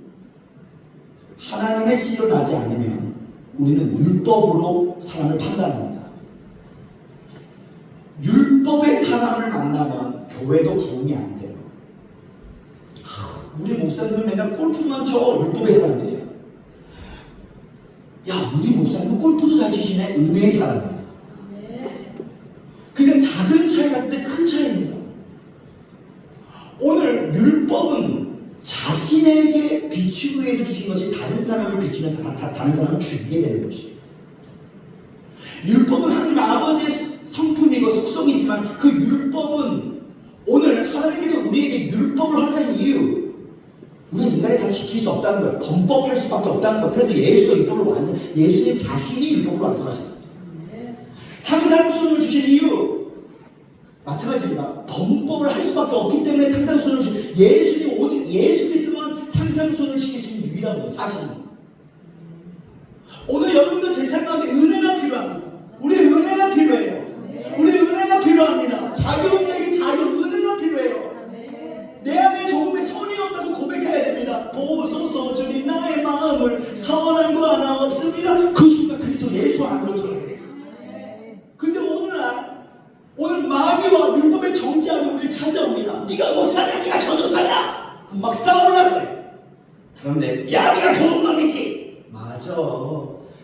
하나님의 씨로 나지 않으면 우리는 율법으로 사람을 판단합니다. 율법의 사람을 만나면 교회도 부흥이 안 돼요. 우리 목사님은 맨날 골프만 쳐. 율법의 사람들이야. 야, 우리 목사님은 골프도 잘 치시네. 은혜의 사람이야. 그냥 작은 차이 같은데 큰 차이입니다. 지구에서 주신 것이 다른 사람을 비추면서 다른 사람을 죽이게 되는 것이에요. 율법은 하나님 아버지의 성품이고 속성이지만 그 율법은 오늘 하나님께서 우리에게 율법을 허락하신 이유, 우리는 인간이 다 지킬 수 없다는 거예요. 범법할 수밖에 없다는 거예요. 그래도 예수님 자신이 율법을 완성하셨어요. 상상수훈을 주신 이유, 마찬가지입니다. 범법을 할 수밖에 없기 때문에 상상수훈을 주신 예수님, 오직 예수 그리스도만 상상수훈을 지킬 수 있는 유일한 분, 사실입니다. 오늘 여러분들 제 생각에 은혜가 필요합니다. 우리 은혜가 필요해요. 우리 은혜가 필요합니다. 자유에게 자유, 은혜가 필요해요. 내 안에 조금의 선이 없다고 고백해야 됩니다. 보소서 주님 나의 마음을 선한 거 하나 없습니다. 그 순간 그리스도 예수 안으로 들어가게 돼요. 근데 오늘 마귀와 율법의 정죄함이 우리를 찾아옵니다. 네가 못 사냐, 네가 전도사냐, 막 싸우려고 해. 그런데 야, 네가 도둑놈이지. 맞아.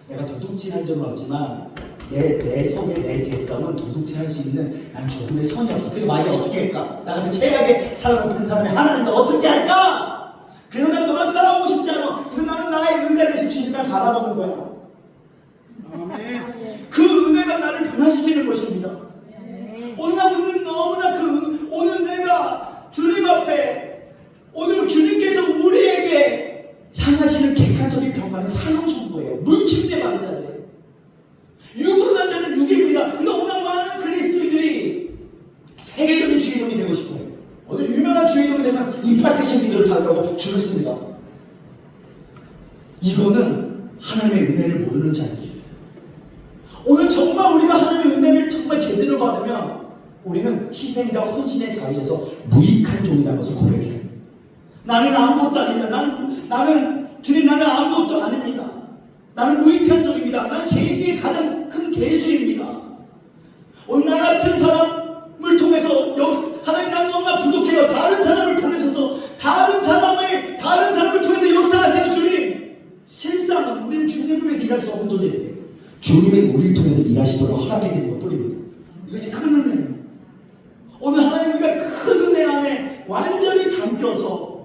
내가 도둑질한 적은 없지만 내 속에 내 죄성은 도둑질할 수 있는 난 조금의 선이 없어. 그래서 만약에 어떻게 할까? 나 같은 최악의 사랑을 부른 사람이 하나님도 어떻게 할까? 그래서 난 너랑 싸우고 싶지 않아. 그래서 나는 나의 은혜 대신 주님을 바라보는 거야. 그 은혜가 나를 변화시키는 것입니다. 오늘 우리는 너무나 오늘 내가 주님 앞에 오늘 주님께서 우리에게 향하시는 객관적인 평가는 사형 선고예요. 물침대 받은 자들이에요. 육으로 난 자는 육입니다. 근데 오늘 많은 그리스도인들이 세계적인 주인공이 되고 싶어요. 오늘 유명한 주인공이 되면 임파테이션 기도를 받으려고 줄을 씁니다. 이거는 하나님의 은혜를 모르는 자이죠. 오늘 정말 우리가 하나님의 은혜를 정말 제대로 받으면 우리는 희생과 헌신의 자리에서 무익한 종이라는 것을 고백해요. 나는 아무것도 아닙니다. 나는 주님, 나는 아무것도 아닙니다. 나는 무익한 종입니다. 난 제2의 가장 큰 개수입니다. 오늘 나 같은 사람을 통해서 하나님, 난 너무나 부족해요. 다른 사람을 보내셔서 다른 사람을 통해서 역사하세요. 주님, 실상은 우리는 주님을 위해서 일할 수 없는 존재예요. 주님이 우리를 통해서 일하시도록 허락해 드리는 것뿐입니다. 이것이 큰 은혜예요. 오늘 하나님, 우리가 큰 은혜 안에 완전히 잠겨서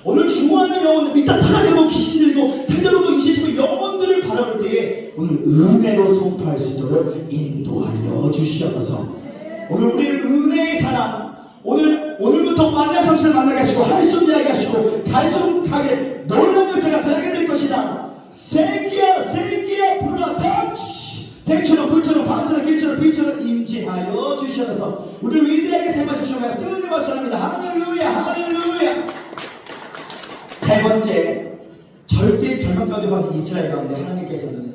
오늘 죽어가는 영혼들, 밑에 타락하고 귀신 들고 생겨놓고 인시시고 영혼들을 바라볼 때에 오늘 은혜로 선포할 수 있도록 인도하여 주시옵소서. 오늘 우리는 은혜의 사람, 오늘부터 만나 성신을 만나게 하시고 할수 이야기 하시고 갈수록 가게 놀라운 역사가 나타나게 될 것이다. 생기야 불어라 터치, 생처럼 불처럼 바처럼 길처럼 빛처럼 임재하여 주시옵소서. 우리를 위대하게 세워주시옵소서. 뜨거운 박수합니다. 할렐루야, 할렐루야. 세 번째, 절대 절망 가운데 받은 이스라엘 가운데 하나님께서는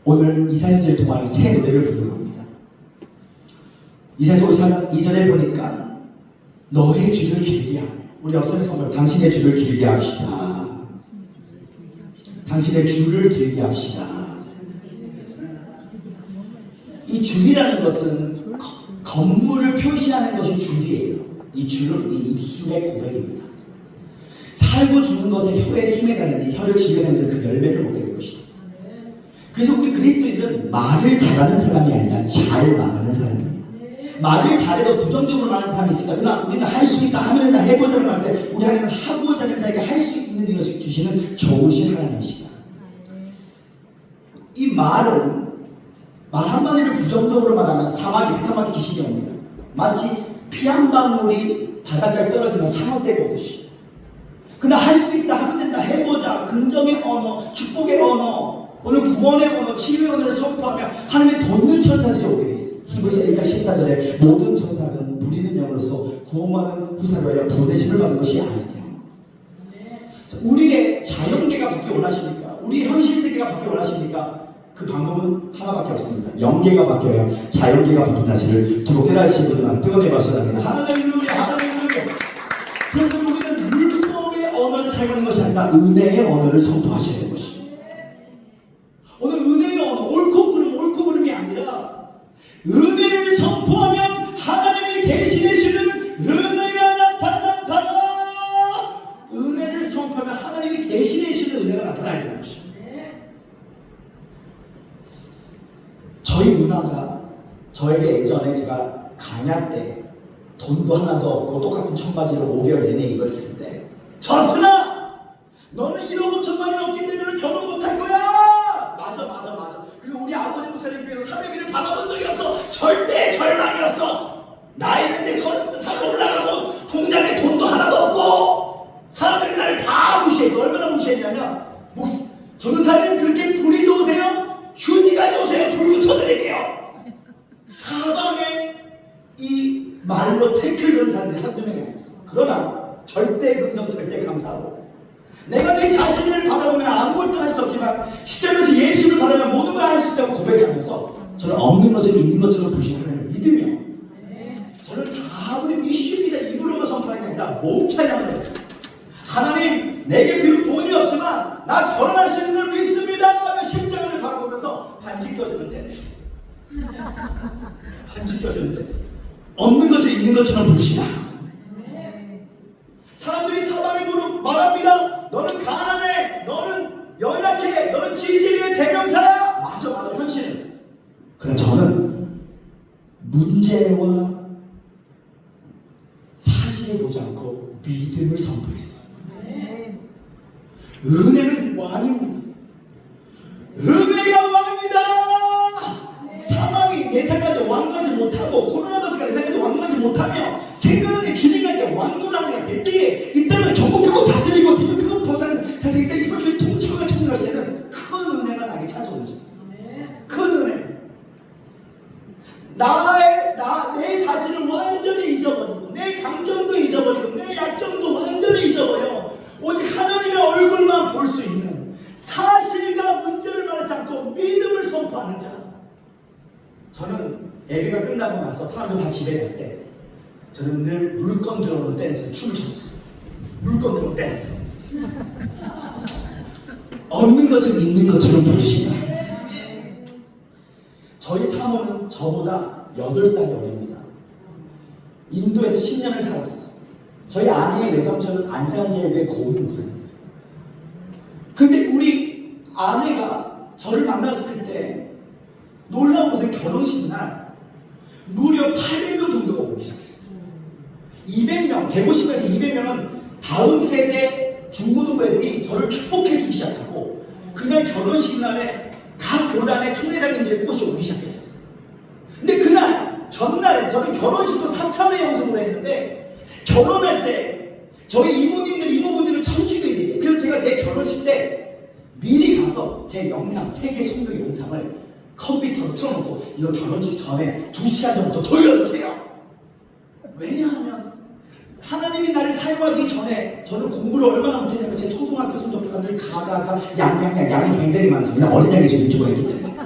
오늘 이사야서를 통하여 새 노래를 부르는 겁니다. 이사야서 2절에 보니까 너의 주를 길게 하며, 우리 역사의 성경, 당신의 주를 길게 합시다. 당신의 주를 길게 합시다. 이 줄이라는 것은 건물을 표시하는 것이 줄이에요. 이 줄은 이 입술의 고백입니다. 살고 죽는 것에 혀의 힘에 가는데 혀를 지게 되면 그 열매를 먹게 될 것이다. 그래서 우리 그리스도인은 말을 잘하는 사람이 아니라 잘 말하는 사람이에요. 말을 잘해도 부정적으로 말하는 사람이 있으니까 그러나 우리는 할 수 있다 하면 된다 해보자는 말인데 우리 하나님은 하고자 하는 자에게 할 수 있는 것을 주시는 좋으신 하나님이시다. 이 말은 말 한마디를 부정적으로 말하면 사막이 새까맣게 귀신이 옵니다. 마치 피 한 방울이 바닷가에 떨어지면 상어떼가 오듯이. 그러나 할 수 있다 하면 된다 해보자, 긍정의 언어, 축복의 언어, 오늘 구원의 언어, 치유의 언어를 선포하며 하나님의 돕는 천사들이 오게 돼 있습니다. 히브리서 1장 14절에 모든 천사는 부리는 영으로서 구원하는 후사로 하여 보내심을 받는 것이 아니냐. 우리의 자연계가 받기 원하십니까? 우리 현실 세계가 받기 원하십니까? 그 방법은 하나밖에 없습니다. 영계가 바뀌어야 자연계가 바뀐 사실을 두렵게 하시는 분들만 뜨거운 박수 합니다. 할렐루야, 할렐루야. 그래서 우리는 율법의 언어를 사용하는 것이 아니라 은혜의 언어를 선포하셔야 하는 것이죠. 오늘 은혜의 언어, 옳고 그름이 아니라 은혜를 선포하면 하나님이 대신해 주는 은혜가 나타난다. 은혜를 선포하면 하나님이 대신해 주는 은혜가 나타나야 되는 것이죠. 저희 누나가 저에게 예전에 제가 가냐 때 돈도 하나도 없고 똑같은 청바지를 5개월 내내 입었을 때, 저스나 너는 1억 5천만이 없기 때문에 결혼 못할 거야. 맞아. 그리고 우리 아버지 목사님께서 사대비를 받아본 적이 없어. 절대 절망이었어. 나이는 이제 30살 올라가고 통장에 돈도 하나도 없고 사람들이 나를 다 무시했어. 얼마나 무시했냐면 전도사님 그렇게 불이 좋으세요? 휴지 가져오세요. 불 붙여드릴게요. 사방에 이 말로 태클 거는 사람들이 한두 명이 아니었어. 그러나 절대 긍정 절대 감사하고 내가 내 자신을 바라보면 아무것도 할 수 없지만 시절에서 예수를 바라보면 모든 걸 할 수 있다고 고백하면서 저는 없는 것을 있는 것처럼 보시는 하나님을 믿으며 저는 다 우리 미슈입니다 입으로만 선포하는 게 아니라 몸차량을 했어요. 하나님 내게 비록 돈이 없지만 나 결혼할 수 있는 걸 믿습니다 하며 십자가를 바라보면서 반지 껴주는 댄스 반지 껴주는 댄스 없는 것을 있는 것처럼 부르시다. 사람들이 사방에 말합니다. 너는 가난해. 너는 연약해. 너는 지질이의 대명사야. 맞아 현실은. 그러나 저는 문제와 사실을 보지 않고 믿음을 선포했어요. 은혜는 왕입니다. 은혜가 왕이다. 사망이 내 생각에 왕가지 못하고 코로나바스가 내 생각에 왕가지 못하며 생명의 주님에게 왕군왕이가 될 때에 있다면 정복하고 다스리고 생각하고 보살은 자세히 때 28초에 통치가 청구할 때는 큰 은혜가 나에게 찾아오죠. 큰 은혜. 내 자신을 완전히 잊어버리고 내 강점도 잊어버리고 내 약점도 완전히 잊어버려 오직 하나님의 얼굴만 볼 수 있는 사실과 문제를 말하지 않고 믿음을 선포하는 자. 저는 예배가 끝나고 나서 사람들 다 집에 갈 때 저는 늘 물건 들어오는 댄스 춤을 췄어요. 물건 들어오는 댄스. 없는 것을 있는 것처럼 부르시다. 저희 사모는 저보다 8살이 어립니다. 인도에서 10년을 살았어. 저희 아내의 외삼촌은 안산제일교회 고은 목사입니다. 근데 우리 아내가 저를 만났을 때 놀라운 것은 결혼식 날 무려 800명 정도가 오기 시작했어요. 200명, 150에서 200명은 다음 세대 중고등부 애들이 저를 축복해 주기 시작하고 그날 결혼식 날에 각 교단의 총회장님들의 꽃이 오기 시작했어요. 근데 그날 전날에 저는 결혼식도 3차례 영상으로 했는데 결혼할 때 저희 이모님들 이모분들은 천주교인들이에요. 그래서 제가 내 결혼식 때 미리 가서 제 영상 세계 선교 영상을 컴퓨터로 틀어놓고 이거 결혼식 전에 2시간 전부터 돌려주세요. 왜냐하면 하나님이 나를 사용하기 전에 저는 공부를 얼마나 못했냐면 제 초등학교 성적표가 늘 양이 굉장히 많아서 그냥 어린 양이 지금 죽어있기 때문에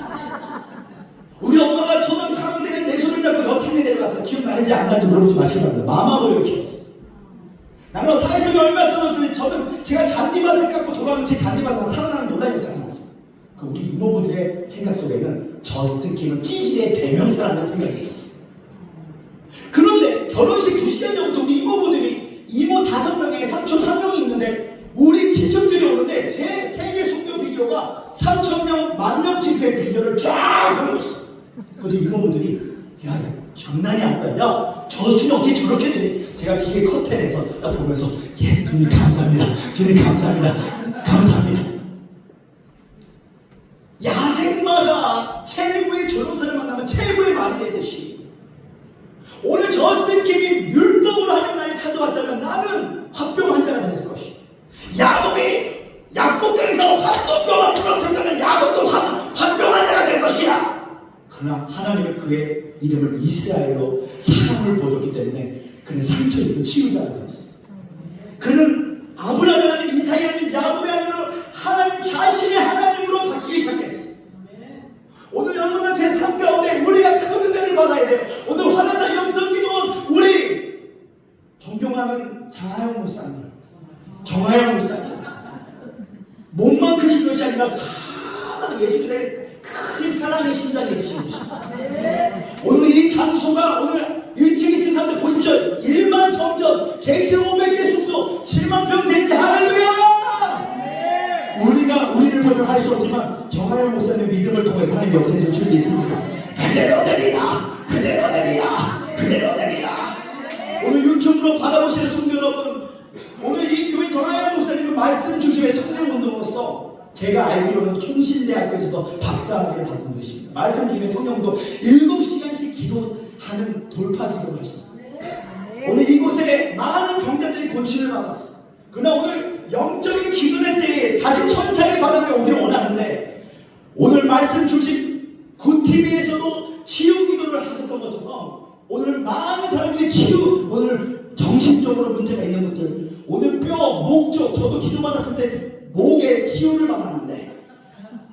우리 엄마가 초등 3학년 때는 내 손을 잡고 러팅에 내려갔어. 기억나는지 안 나는지 물어보지 마시기 바랍니다. 마마보이로 키웠어. 나는 사회성이 얼마나 떨어졌는지 저는 제가 잔디밭을 깎고 돌아오면 제 잔디밭에서 살아나는 놀라운 일이 일어났어요. 우리 이모부들의 생각 속에는 저스틴 킴은 찌질의 대명사라는 생각이 있었어요. 그런데 결혼식 2시간 전부터 우리 이모부들이 이모 5명에 삼촌 1명이 있는데 우리 친척들이 오는데 제 세계 선교 비디오가 3,000명, 10,000명 집회 비디오를 쫙 보여줬어. 근데 이모부들이 야 장난이 아니야. 야 저스틴이 어떻게 저렇게 되니? 제가 뒤에 커튼에서 딱 보면서 예 주님 감사합니다. 주님 감사합니다. 감사합니다. 야생마가 최고의 조종사를 만나면 최고의 말이 되듯이 오늘 저스틴 킴이 율법으로 하는 날이 찾아왔다면 나는 화병 환자가 됐을 것이. 야곱이 약복강에서 화도병만 풀어뜨렸다면 야곱도 화병 환자가 될 것이야. 그러나 하나님은 그의 이름을 이스라엘로 사랑을 보여줬기 때문에 그는 상처 입은 치유자가 되었어요. 그는 아브라함의 하나님, 이삭의 하나님, 야곱의 하나님으로 하나님 자신의 하나님으로 바뀌기 시작했어요. 오늘 여러분은 제 삶 가운데 우리가 큰 은혜를 받아야 돼요. 오늘 화나사 영성기도원 우리 존경하는 장하영 목사님, 정하영 목사님 몸만 크신 것이 아니라 사랑 예수님의 큰 사랑의 심장이 있으신 분이십니다. 오늘 이 장소가 오늘 1층 2층 3층 보십시오. 1만 성전, 객실 500개 숙소, 7만 평 대지. 할렐루야! 우리가 우리를 보면 할 수 없지만 정하영 목사님의 믿음을 통해서 하나님 역사해 줄 줄 믿습니다. 그대로 되리라, 그대로 되리라, 그대로 되리라. 오늘 유튜브로 받아보시는 성도 여러분, 오늘 이 교회 정하영 목사님은 말씀 중심의 성령운동으로서 제가 알기로는 총신대학교에서도 박사학위를 받은 분이십니다. 말씀 중심의 성령운동 7시간씩 기도하는 돌파 기도를 하십니다. 오늘 이곳에 많은 병자들이 고침을 받았어. 그러나 오늘 영적인 기도의 때에 다시 천사의 바람에 오기를 원하는데, 오늘 말씀 중심 굿TV에서도 치유 기도를 하셨던 것처럼 오늘 많은 사람들이 치유, 오늘 정신적으로 문제가 있는 분들, 오늘 뼈, 목 쪽, 저도 기도받았을 때 목에 치유를 받았는데,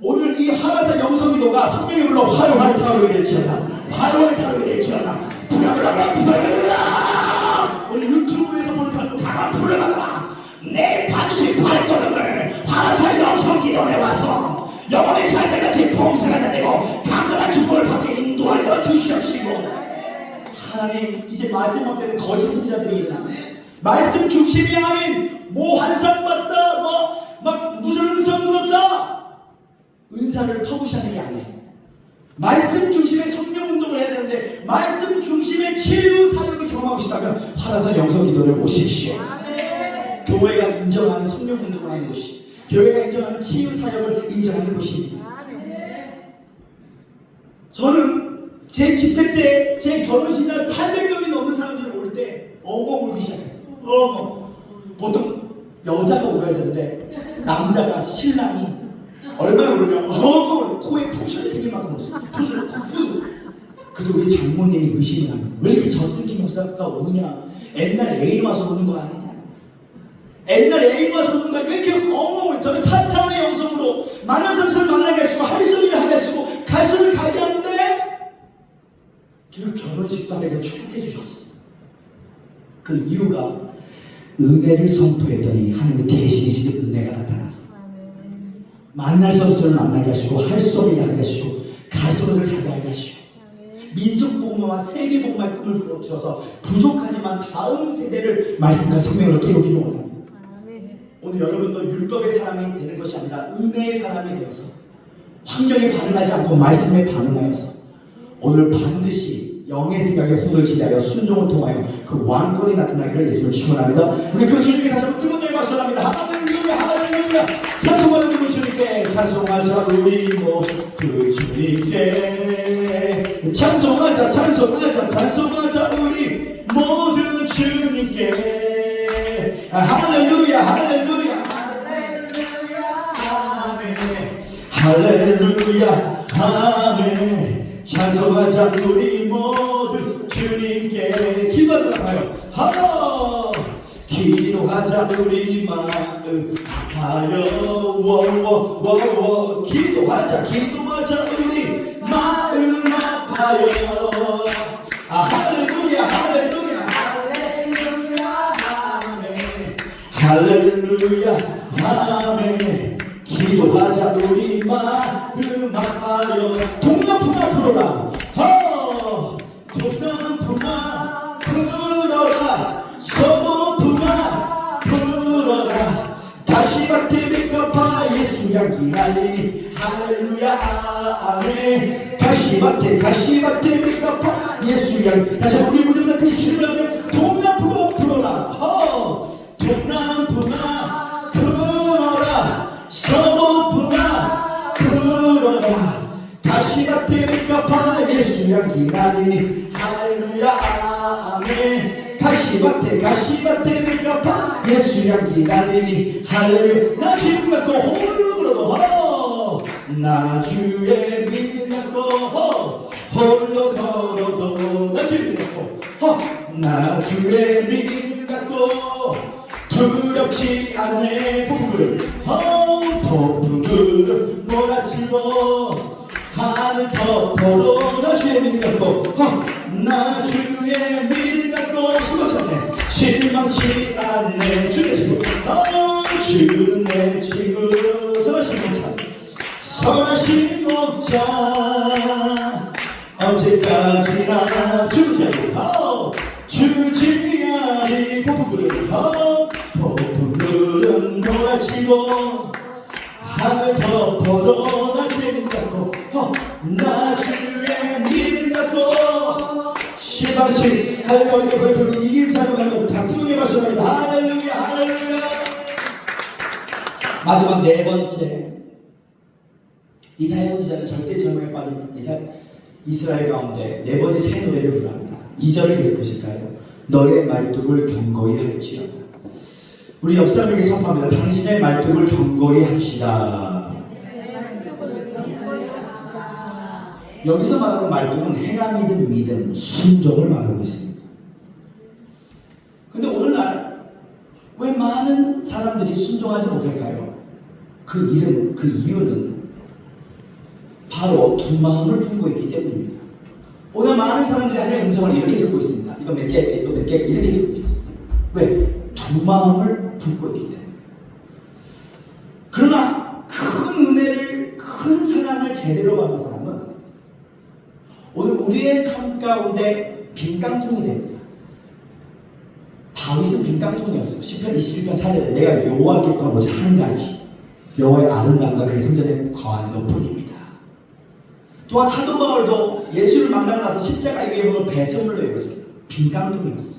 오늘 이 하나사 영성기도가 성령의 불러 활활 타오르게 될지어다, 활활 타오르게 될지어다, 부랴부랴 부랴부랴. 오늘 유튜브에서 보는 사람은 강한 불을 받아라. 내일 반드시 발걸음을 하나사 영성기도에 와서 영혼의 잘때같이 봉사가 되고 강건한 축복을 받게 인도하여 주시옵시고, 하나님 이제 마지막 때는 거짓 선지자들이 일어나 말씀 중심이 아닌 뭐 환상 봤다, 막 무슨 은사 들었다, 은사를 터부시하는 게 아니에요. 말씀 중심의 성령 운동을 해야 되는데, 말씀 중심의 치유 사역을 경험하고 싶다면 하나사 영성기도를 오십시오. 교회가 인정하는 성령 운동을 하는 곳이, 교회가 인정하는 치유 사역을 인정하는 곳입니다. 저는 제 집회 때, 제 결혼식 날 800명이 넘는 사람들이 올 때 엉엉 울기 시작했어요. 엉엉. 보통 여자가 울어야 되는데 남자가, 신랑이 얼마나 울으면 엉엉, 코에 푸션이 생길 만큼 울었어요. 푸션, 푸. 그래도 우리 장모님이 의심을 합니다. 왜 이렇게 저승기 목사가 우냐? 옛날 애인 와서 우는 거 아니냐? 옛날 애인 와서 우는 거 왜 이렇게 엉엉 울어요? 저는 4차원의 영성으로 많은 사람을 만나게 하시고 할 소리를 하게 하시고 갈 소리를 가게 하는데, 그 결혼식도 하게 축복해 주셨어. 그 이유가 은혜를 선포했더니 하나님의 대신이신 은혜가 나타나서 만날 선수를 만나게 하시고 할 소리를 하게 하시고 갈 소리를 가게 하게 하시고 민족 복음화 세계 복음화의 꿈을 불어주셔서 부족하지만 다음 세대를 말씀과 생명으로 깨우기를 원합니다. 오늘 여러분도 율법의 사람이 되는 것이 아니라 은혜의 사람이 되어서 환경에 반응하지 않고 말씀에 반응하여서 오늘 반드시 영의 생각에 혼을 지대하여 순종을 통하여 그 왕권이 나타나기를 예수를 축원합니다. 우리 그 주님께 다시 한번 뜨거운 열과 시원합니다. 할렐루야, 할렐루야. 찬송하는 그 주님께, 찬송하자 우리 모두 주님께, 찬송하자, 찬송하자, 찬송하자 우리 모두 주님께. 할렐루야, 할렐루야, 할렐루야, 아멘. 할렐루야, 아멘. 찬송하자 우리 모두 주님께. 기도하자 봐요. 기도하자 우리 마음 하여 워워워워. 기도하자 우리 마음 아파요. 할렐루야, 할렐루야, 할렐루야, 아멘. 할렐루야, 아멘. 기도하자 우리 마음 아파요. 동남풍아 불어라. 동남풍아 불어라. 서북풍아 불어라. 가시밭에 백합화 예수 향기 날리니 할렐루야, 아멘. 가시밭에 백합화 예수 향기. 다시 우리 무대보다 다시 힘을 하면 동남풍아 불어라. 동남풍아 불어라. 서북풍아 불어라. 가시밭에 백합화 예수 향기 나리니 할렐루야, 아멘. 가시밭에 백합화 예수 향기 나리니 할렐루야. 나 지금 갖고 홀로 걸어도 나 주의 믿음 갖고 홀로 걸어도 나 주의 믿음 갖고 나 주의 믿음 갖고 두렵지 않네. 폭풍을 몰아치고 하늘 덮어도 나 주의 믿음 갖고 나 주의 믿음 갖고 심어졌네. 실망치 않네. 주의 친구 주는 내 친구. 선하신 목자 언제까지나 주지 아니. 폭풍은 몰아치고 하늘 덮어도 나 주의 믿음 갖고 나 주의 믿음 갖고 실망치 할렐루야. 이길 자가 말고 다 뜨겁게 마셔납니다. 할렐루야, 할렐루야. 마지막 네 번째, 이사야 선지자는 절대 절망에 빠진 이스라엘 가운데 네 번째 새 노래를 부릅니다. 2절을 계속 보실까요? 너의 말뚝을 견고히 할지어다. 우리 옆 사람에게 선포합니다. 당신의 말뚝을 견고히 합시다. 여기서 말하는 말뚝은 행함이든 믿음, 순종을 말하고 있습니다. 근데 오늘날 왜 많은 사람들이 순종하지 못할까요? 그 이유는 바로 두 마음을 품고 있기 때문입니다. 오늘 많은 사람들이 하나님의 음성을 이렇게 듣고 있습니다. 이거 몇 개가 이거 몇 개가 이렇게 듣고 있습니다. 왜? 두 마음을 품고 있기 때문에. 그러나 큰 은혜를, 큰 사랑을 제대로 받은 사람은 오늘 우리의 삶 가운데 빈깡통이 됩니다. 다윗은 빈깡통이었어요. 시편 27편 4절에 내가 여호와께 구한 오직 한 가지, 여호와의 아름다움과 그의 성전에 거하는 것뿐입니다. 또한 사도 바울도 예수를 만나고 나서 십자가 위에 보는 배설물로 여겼어요. 빈깡통이었어요.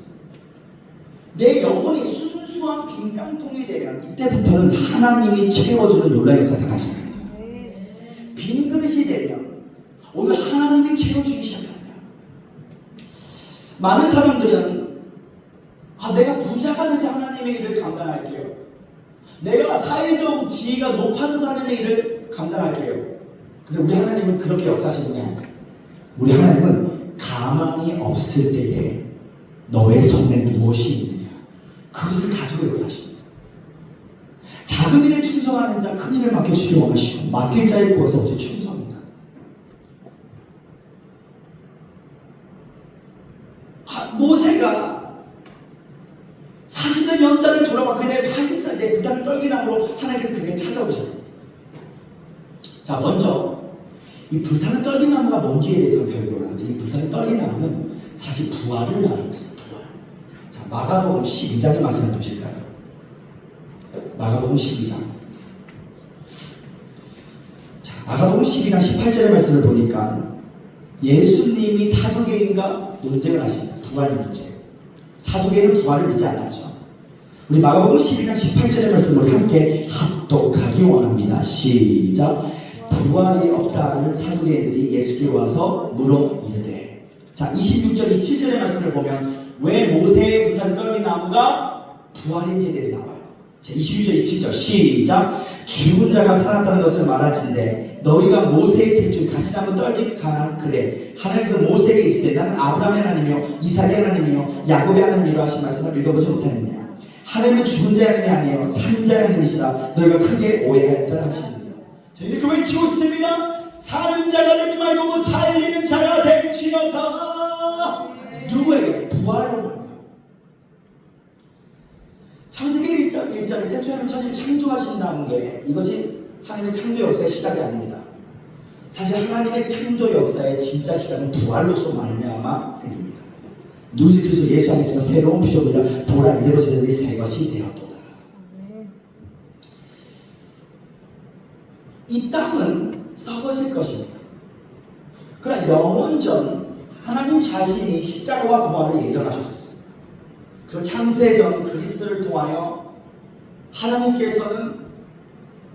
내 영혼이 순수한 빈깡통이 되면 이때부터는 하나님이 채워주는 놀라운 역사가 나기 시작합니다. 빈 그릇이 되면 오늘 하나님이 채워주기 시작합니다. 많은 사람들은 내가 부자가 돼서 하나님의 일을 감당할게요. 내가 사회적 지위가 높아져서 하나님의 일을 감당할게요. 근데 우리 하나님은 그렇게 역사하시는 게 아니에요. 우리 하나님은 가망이 없을 때에 너의 손에 무엇이 있느냐, 그것을 가지고 역사하십니다. 작은 일에 충성하는 자 큰 일을 맡겨주기를 원하시고, 맡길 자의 구워서 어찌 충성입니다. 모세가 40년 연단을 졸업하고 그때 80살 때 불타는 떨기나무로 하나님께서 그에게 찾아오셔요. 자, 먼저 이 불타는 떨기나무가 뭔지에 대해서 배우기 원하는데, 이 불타는 떨기나무는 사실 부활을 말하고 있습니다. 부활. 자, 마가복음 12장의 말씀을 보실까요? 마가복음 12장. 자, 마가복음 12장 18절의 말씀을 보니까 예수님이 사두개인과 논쟁을 하십니다. 부활 문제. 사두개인은 부활을 믿지 않았죠. 우리 마가복음 12장 18절의 말씀을 함께 합독하기 원합니다. 시작. 부활이 없다는 사두개인들이 예수께 와서 물어 이르되. 자, 26절 27절의 말씀을 보면 왜 모세의 불타는 떨기나무가 부활인지에 대해서 나와요. 자, 26절 27절 시작. 죽은 자가 살았다는 것을 말하는데 너희가 모세의 제출 가시나무 떨기 가난 그래 하나님께서 모세에게 이르시되 나는 아브라함의 하나님이요 이삭의 하나님이요 야곱의 하나님이라 하신 말씀을 읽어보지 못했느냐. 하나님은 죽은 자의 하나님이 아니에요 산 자의 하나님이시라 너희가 크게 오해하였다 하시느니라. 자, 이렇게 외치고 있습니다. 사는 자가 되지 말고 살리는 자가 될지어다. 누구에게? 부활로. 창세기 1장에 태초에 하나님 창조하신다는 게 이것이 하나님의 창조 역사의 시작이 아닙니다. 사실 하나님의 창조 역사의 진짜 시작은 부활로서 말미암아 생깁니다. 누구지 그래서 예수 안에 있으면 새로운 피조물이라 보라 이제부터 되니 새 것이 되었도다. 이 땅은 썩어질 것입니다. 그러나 영원전 하나님 자신이 십자가와 부활을 예정하셨어요. 그 창세전 그리스도를 통하여 하나님께서는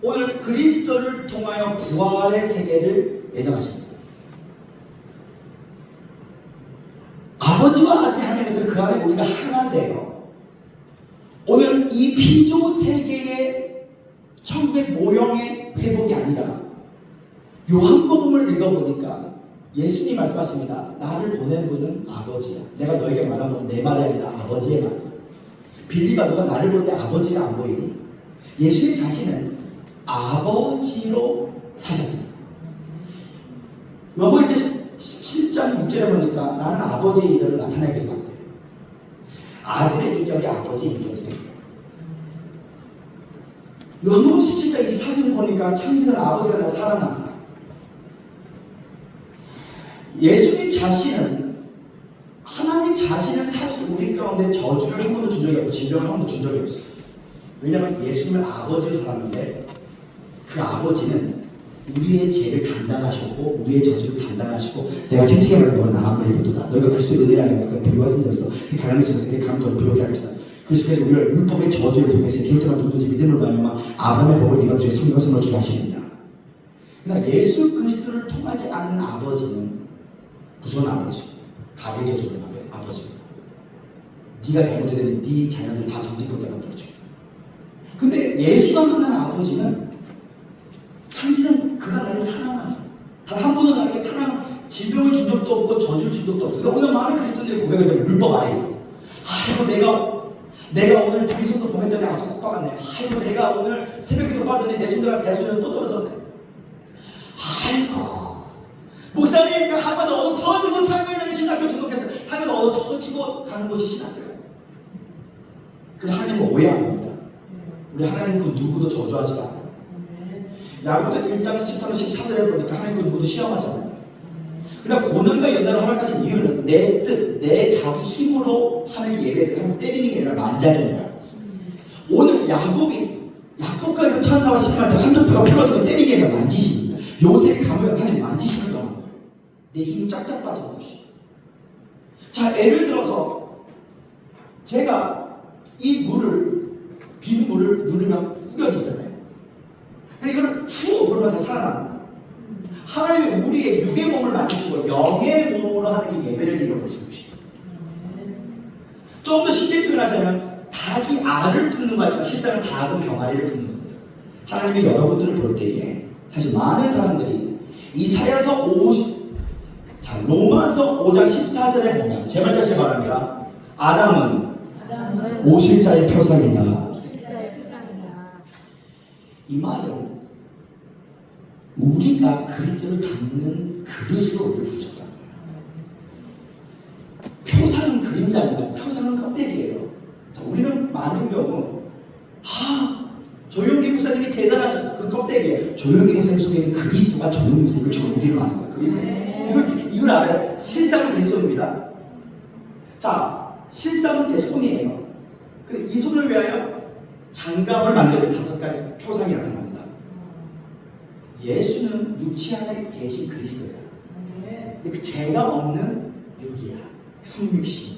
오늘 그리스도를 통하여 부활의 세계를 예정하십니다. 아버지와 아들이 하나님께서 그 안에 우리가 하나 되어 오늘 이 피조 세계의 천국의 모형의 회복이 아니라 요한복음을 읽어보니까 예수님이 말씀하십니다. 나를 보낸 분은 아버지야. 내가 너에게 말한 건 내 말이 아니라 아버지의 말이야. 빌리바도가 나를 보는데 아버지가 안 보이니? 예수님 자신은 아버지로 사셨습니다. 요한복음 17장 6절에 보니까 나는 아버지의 이름을 나타내게 해서 안 돼요. 아들의 인격이 아버지의 인격이 돼요. 요한복음 17장 24절에서 보니까 창세전 아버지가 되고 살아나서 예수님 자신은 하나님 자신은 사실 우리 가운데 저주를 한 번도 준 적이 없고 질병을 한 번도 준 적이 없어요. 왜냐하면 예수님은 아버지를 살았는데 그 아버지는 우리의 죄를 담당하셨고 우리의 저주를 담당하시고 내가 책임을 너가 나음을 입었도다. 너희가 그리스도의 은혜를 알면 그 부유하신 자로서 그 가난한 자로서 그 감동을 부욕케 할 것이다. 그래서 우리가 율법의 저주를 통해서 기록되만 누구든지 믿음을 받으면 아브라함의 복을 이방 중에 성령선을 주게 하십니다. 그러나 예수 그리스도를 통하지 않는 아버지는 무서운 아버지죠. 가게 저주는 아버지입니다. 네가 잘못되면 네 자녀들 다 정직병자 만들어줍니다. 근데 예수가 만난 아버지는 참신은 그가 나를 사랑하사 단 한 번도 나에게 질병을 준 적도 없고 저주를 준 적도 없어. 그러니까 오늘 많은 그리스도인들이 고백을 하면 율법 아래 있어. 아이고 내가 오늘 주기 선서 보냈더니 아주 꼭 박았네. 아이고 내가 오늘 새벽기도 받더니 내 손자가 대수는 또 떨어졌네. 아이고 목사님 할머니 어느 터지고 3년 전에 신학교 등록해서 할머니 어느 터지고 가는 곳이 신학교예요. 그럼 하나님은 오해한 겁니다. 우리 하나님은 그 누구도 저주하지 않아요. 야고보다 1장 13절 14절에 보니까 하나님 그 누구도 시험하지 않아요. 그러나 고난과 연단을 허락하신 이유는 내 뜻, 내 자기 힘으로 하나님께 예배를 때리는 게 아니라 만져주는 거야. 오늘 야곱과 천사와 신음할 때 한쪽뼈가 풀어주고 때리는 게 아니라 만지시는 거야. 요셉이 감을 하나님 만지시는 거야. 내 힘이 쫙쫙 빠지는 것이. 자, 예를 들어서 제가 이 빈 물을 누르면 이겨지잖아요. 그러니까 이거를 후 부르면 다 살아납니다. 하나님이 우리의 육의 몸을 만드시고 영의 몸으로 하나님께 예배를 드리는 것입니다. 좀 더 쉽게 표현하자면 닭이 알을 품는 것 같지만 실상은 닭은 병아리를 품는 겁니다. 하나님이 여러분들을 볼 때에 사실 많은 사람들이 로마서 5장 14절에 보면 제 말 다시 말합니다. 아담은 오실자의 표상이다. 이 말은 우리가 그리스도를 담는 그릇으로 우리를 부르셨다. 표상은 그림자입니다. 표상은 껍데기예요. 자, 우리는 많은 경우 조용기 목사님이 대단하죠. 그 껍데기예요. 조용기 목사님 속에 있는 그리스도가 조용기 목사님을 조용기로 하는 거예요. 그리스도. 이걸 알아요. 실상은 내 손입니다. 자, 실상은 제 손이에요. 그래, 이 손을 위하여 장갑을 만들고 5가지 표상이 나타납니다. 예수는 육체 안에 계신 그리스도야. 근데 그 죄가 없는 육이야. 성육신.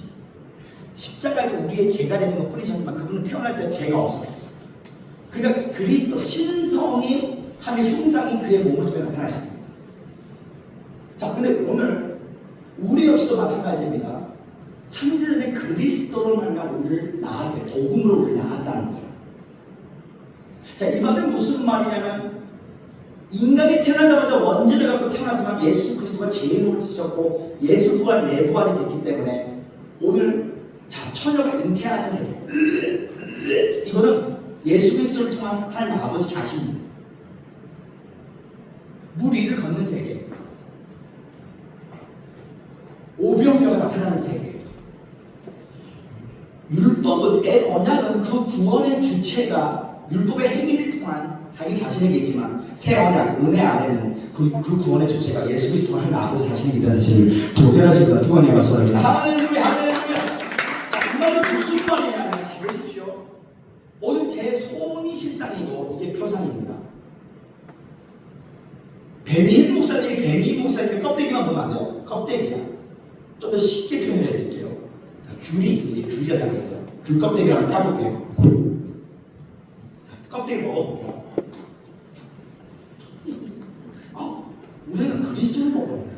십자가에서 우리의 죄가 되신 거 뿌리셨지만 그분은 태어날 때 죄가 없었어. 그러니까 그리스도 신성이 하나님의 형상이 그의 몸을 통해 나타나십니다. 자, 근데 오늘 우리 역시도 마찬가지입니다. 창세전에 그리스도로 말미암아 우리를 낳았대. 복음으로 우리를 낳았다는 거예요. 자, 이 말은 무슨 말이냐면 인간이 태어나자마자 원죄를 갖고 태어나지만 예수 그리스도가 죄의 몸을 지셨고 예수 부활 내 부활이 됐기 때문에 오늘 처녀가 잉태하는 세계 이거는 예수 그리스도를 통한 하나님 아버지 자신이 물 위를 걷는 세계, 오병이어가 나타나는 세계. 율법은 언약은 그 구원의 주체가 율법의 행위를 통한 자기 자신에게 있지만 새 언약, 은혜 안에는 그 구원의 주체가 예수 그리스도와 하나님 아버지 자신이기라는 사실을 도전하십니다. 두 번에 말씀합니다. 할렐루야, 할렐루야. 자, 이 말은 무슨 말이냐면 잘 보십시오. 오늘 제 손이 실상이고 이게 표상입니다. 뱀이인 목사님의 껍데기만 보면 안 돼요. 껍데기야. 좀 더 쉽게 표현해 드릴게요. 자, 귤이 있으니 귤이라고 했어요. 귤 껍데기를 한번 까볼게요. 자, 껍데기 먹어볼게요. 우리는 그리스도를 먹어야 돼요.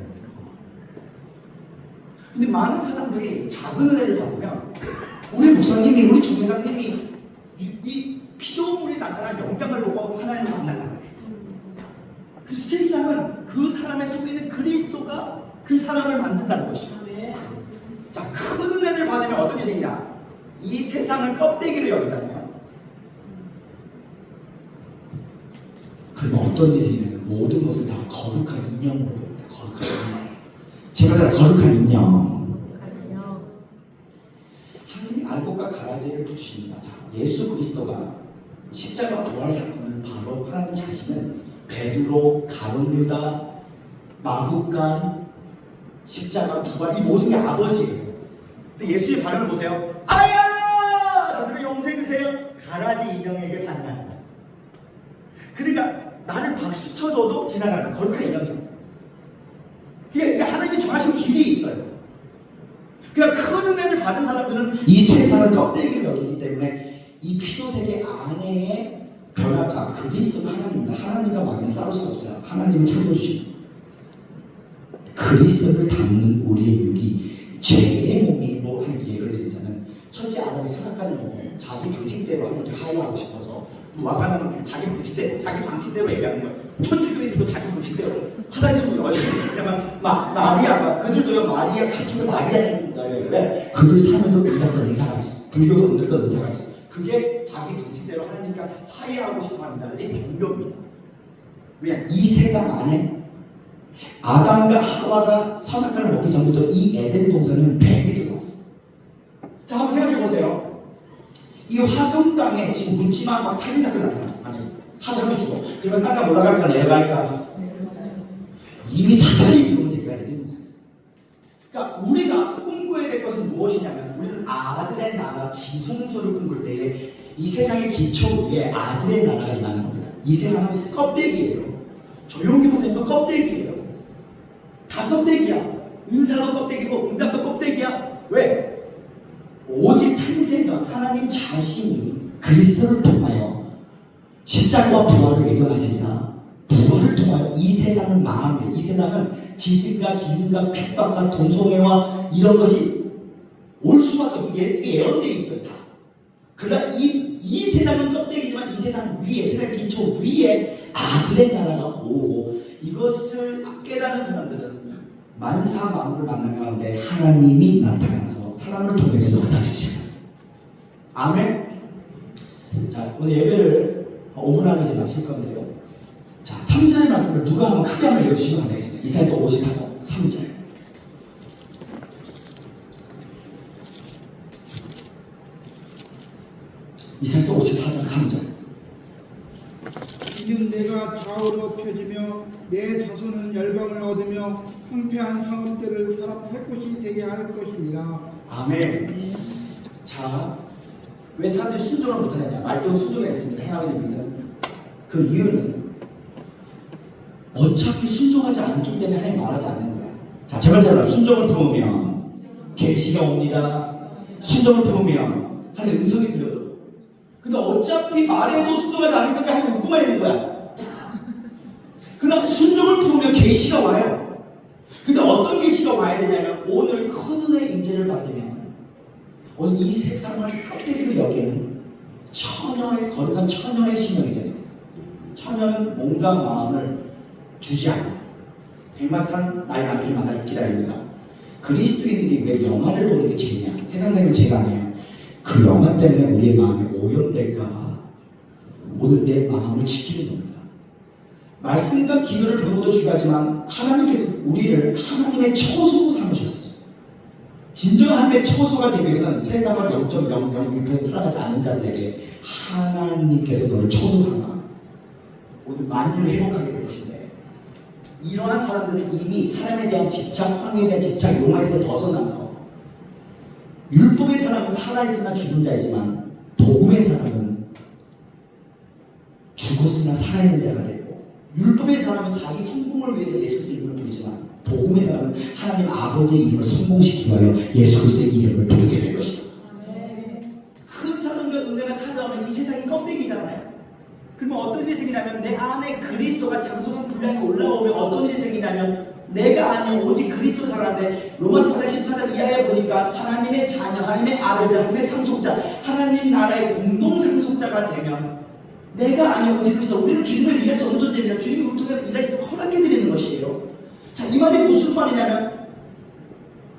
근데 많은 사람들이 작은 은혜를 받으면 우리 목사님이, 우리 총회장님이 이 피조물이 나타난 영광을 보고 하나님을 만나는 거예요. 그 실상은 그 사람의 속에 있는 그리스도가 그 사람을 만든다는 것이에요. 자, 큰 은혜를 받으면 어떤 일이 생기냐? 이 세상을 껍데기로 여기잖아요. 그러면 어떤 일이 생기냐면 모든 것을 다 거룩한 인형으로 봅니다. 거룩한 인형. 제발 다 거룩한 인형. 하나님이 알곡과 가라지를 붙이십니다. 자, 예수 그리스도가 십자가 부활 사건을 바로 하나님 자신은 베드로, 가룟 유다, 마구간, 십자가 부활 이 모든 게 아버지예요. 근데 예수의 반응을 보세요. 아야! 자들을 용서해 주세요. 가라지 인형에게 반응하는 거야. 그러니까 나를 박수 쳐줘도 지나가는 거룩한 인형이에요. 그러니까 하나님이 정하신 길이 있어요. 그러니까 큰 은혜를 받은 사람들은 이 세상을 껍데기로 여기기 때문에 이 피조세계 안에 변화자 그리스도가 하나님입니다. 하나님과 마귀는 싸울 수가 없어요. 하나님을 찾아주시고 그리스도를 담는 우리의 육이 죄의 몸이로 하나님께 예배드린 자는 첫째 아담의 선악과를 보고 자기 방식대로 하나님께 하야하고 싶어서 무화과는 자기 방식대로 얘기하는 거예요. 천주교인들도 자기 방식대로 화장실을 넣어요. 왜냐면 마리아가 그들도요 마리아 카톨릭 마리아인가요? 그래 그들 삶에도 은덕과 은사가 있어. 불교도 은덕과 은사가 있어. 그게 자기 방식대로 하나님과 화해하고 싶어하는 자들이 종교입니다. 왜? 이 세상 안에 아담과 하와가 선악과를 먹기 전부터 이 에덴 동산은 뱀이 들어왔어. 자, 한번 생각해 보세요. 이 화성 땅에 지금 묻지마 막 살인사건이 나타났어. 만약에 하나님이 죽어. 그러면 땅값 올라갈까 내려갈까? 이미 사탄이 들어온 세계가 에덴이야. 그러니까 우리가 꿈꿔야 될 것은 무엇이냐면 우리는 아들의 나라 지성소를 꿈꿀 때에 이 세상의 기초 위에 아들의 나라가 임하는 겁니다. 이 세상은 껍데기예요. 조용기 목사님도 껍데기예요. 다 껍데기야. 은사도 껍데기고 응답도 껍데기야. 왜? 오직 창세전 하나님 자신이 그리스도를 통하여 십자가와 부활을 예정하시사 부활을 통하여 이 세상은 망합니다. 이 세상은 지진과 기근과 핍박과 동성애와 이런 것이 올 수밖에 없고 이게 예언되어 있어요. 다. 그러나 이 세상은 껍데기지만 이 세상 위에 세상 기초 위에 아들의 나라가 오고 이것을 깨닫는 사람들은 만사 만물을 만난 가운데 하나님이 나타나서 사람을 통해서 역사를 시작합니다. 아멘. 자, 오늘 예배를 5분 안에 이제 마칠 건데요. 자, 3절의 말씀을 누가 한번 크게 한번 읽어주시면 안 되겠습니다. 이사야서 54장 3절. 이사야서 54장 3절. 이는 내가 좌우로 펴지며 내 자손은 열방을 얻으며 황폐한 성읍들을 살 곳이 되게 할 것입니다. 아멘. 자, 왜 사람들이 순종을 못하느냐? 말도 순종을 했습니다. 행하는 일입니다. 그 이유는 어차피 순종하지 않기 때문에 하나님 말하지 않는 거야. 자, 제발 제발 순종을 품으면 계시가 옵니다. 순종을 품으면 하나님 음성이 들려도. 근데 어차피 말해도 순종하지 않을 거니까 하나님 웃고만 있는 거야. 그러나 순종을 품으면 계시가 와요. 근데 어떤 계시가 와야 되냐면 오늘 큰 은혜의 임재를 받으면 오늘 이 세상을 껍데기로 여기는 처녀의 거룩한 처녀의 심령이 됩니다. 처녀는 몸과 마음을 주지 않아요. 백마탄 나의 남편을 만나 기다립니다. 그리스도인들이 왜 영화를 보는 게 죄냐? 세상 살면 죄가 아니에요. 그 영화 때문에 우리의 마음이 오염될까봐 오늘 내 마음을 지키는 겁니다. 말씀과 기도를 보는 것도 중요하지만 하나님께서 우리를 하나님의 처소로 삼으셨어요. 진정한 하나님의 처소가 되기 위해서는 세상을 0.001% 살아가지 않는 자들에게 하나님께서 너를 처소 삼아 오늘 만유를 회복하게 될 것인데 이러한 사람들은 이미 사람에 대한 집착, 황해에 대한 집착, 용화에서 벗어나서 율법의 사람은 살아있으나 죽은 자이지만 도금의 사람은 죽었으나 살아있는 자가 되고 율법의 사람은 자기 성공을 위해서 예수 그리스도의 이름을 부르지만 도금의 사람은 하나님 아버지의 이름을 성공시키기 위하여 예수 그리스도의 이름을 부르게 될 것이다. 큰 사랑과 은혜가 찾아오면 이 세상이 껍데기잖아요. 그러면 어떤 일이 생기냐면 내 안에 그리스도가 장성한 분량이 올라오면 어떤 일이 생기냐면 내가 아닌 오직 그리스도를 살아가는데 로마서 8장 14절 이하에 보니까 하나님의 자녀, 하나님의 아들들, 하나님의 상속자, 하나님 나라의 공동 상속자가 되면 내가 아닌 오직 그리스도, 우리는 주님에서 일할 수 없는 존재입니다. 주님이 우리 통해서 일할 수 있도록 허락해드리는 것이에요. 자, 이 말이 무슨 말이냐면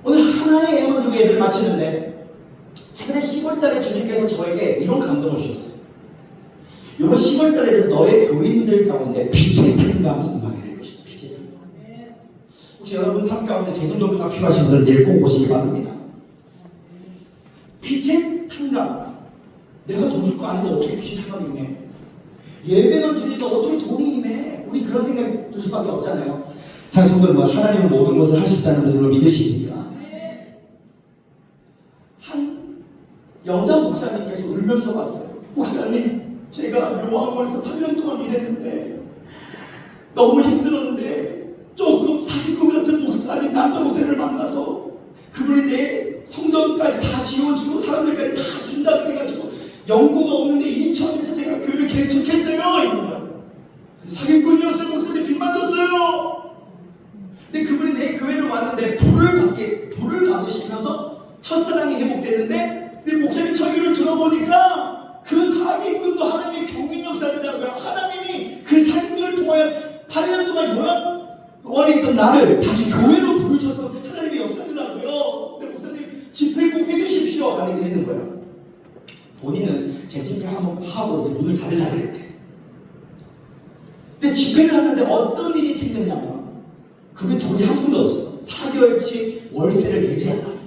오늘 하나의 애만 두고 예배를 마치는데 최근에 10월달에 주님께서 저에게 이런 감동을 주셨어요. 이번 10월달에는 너의 교인들 가운데 빛의 탄감이 임하게 될 것이다. 빛의 탄감. 혹시 여러분 삶 가운데 재정전도가 필요하신 분들 내일 꼭 오시기 바랍니다. 빛의 탄감. 내가 돈 줄 거 아닌데 어떻게 빛의 탄감이 임해? 예배만 드리니까 어떻게 돈이 임해? 우리 그런 생각이 들 수밖에 없잖아요. 자, 성도들 뭐 하나님은 모든 것을 할 수 있다는 분을 믿으십니까? 한 여자 목사님께서 울면서 왔어요. 목사님, 제가 요한원에서 8년 동안 일했는데 너무 힘들었는데 조금 사기꾼 같은 목사님, 남자 목사님을 만나서 그분이 내 인천에서 제가 교회를 개척했어요. 이거야. 사기꾼이었어요. 목사님 빚만 졌어요. 근데 그분이 내 교회로 왔는데 불을 받으시면서 첫사랑이 회복되는데 근데 목사님 설교를 들어보니까 그 사기꾼도 하나님의 경륜 역사더라고요. 하나님이 그 사기꾼을 통하여 8년 동안 요양원에 있던 나를 다시 교회로 부르셨던 하나님의 역사더라고요. 근데 목사님 집회 꼭 해주십시오. 라는 얘기를 했는 거예요. 본인은 제 집회 한번 하고 이제 문을 닫으려고 그랬대. 근데 집회를 하는데 어떤 일이 생겼냐면 그게 돈이 한 푼도 없어. 4개월치 월세를 내지 않았어.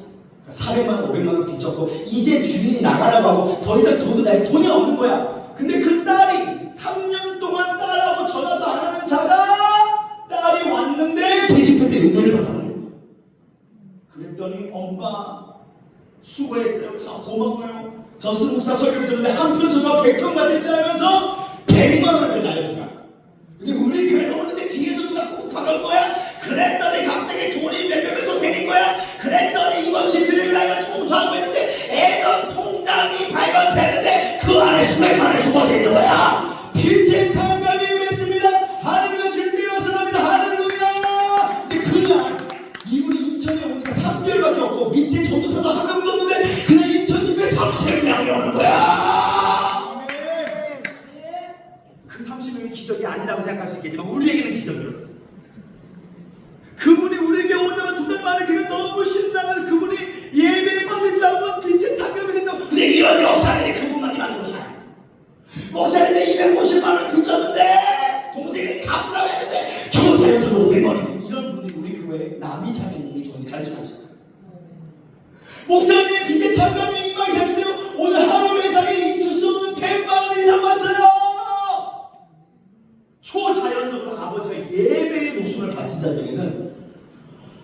400만 원, 500만 원 빚졌고 이제 주인이 나가라고 하고 더 이상 돈이 없는 거야. 근데 그 딸이 3년 동안 딸하고 전화도 안 하는 자가 딸이 왔는데 제 집회 때 은혜를 받아버린 거야. 그랬더니 엄마 수고했어요. 고마워요. 저스 목사 설교를 들었는데 한 편수가 100편 같았어요 하면서 100만 원을 날려준 거야. 근데 우리 교회에 오는데 뒤에서 누가 콕 박은 거야? 그랬더니 갑자기 돈이 몇백도 생긴 거야? 그랬더니 이번 집회를 위하여 청소하고 있는데 애전 통장이 발견됐는데 그 안에 수백만 원이 숨어져 있는 거야. 빛의 탕감이 임했습니다. 하나님의 진리를 말씀합니다. 할렐루야. 근데 그날 이분이 인천에 온 지가 3개월밖에 없고 밑에 전도사도 한 명도 없는데 그날 인천 집회 30명이 오는 거야. 그 30명이 기적이 아니라고 생각할 수 있겠지만 우리에게는 기적이었어. 그분이 우리에게 오자마자 2달 만에 그가 너무 신나는 그분이 예배 받지 않고 빛의 탕감이 된다고. 근데 이런 역사들이 그분만이 만든 것이야. 목사님이 250만 원 빚졌는데 동생이 갚으라고 했는데 조자연으로 500원이 이런 분이 우리 교회 남이 자매님이 저한테 가르쳐주셨어요. 목사님 빛의 탕감이 임하셨어요. 오늘 하루 매상에 있을 수 없는 100만 원 이상 왔어요. 초자연적으로 아버지가 예배의 목숨을 바친 자에게는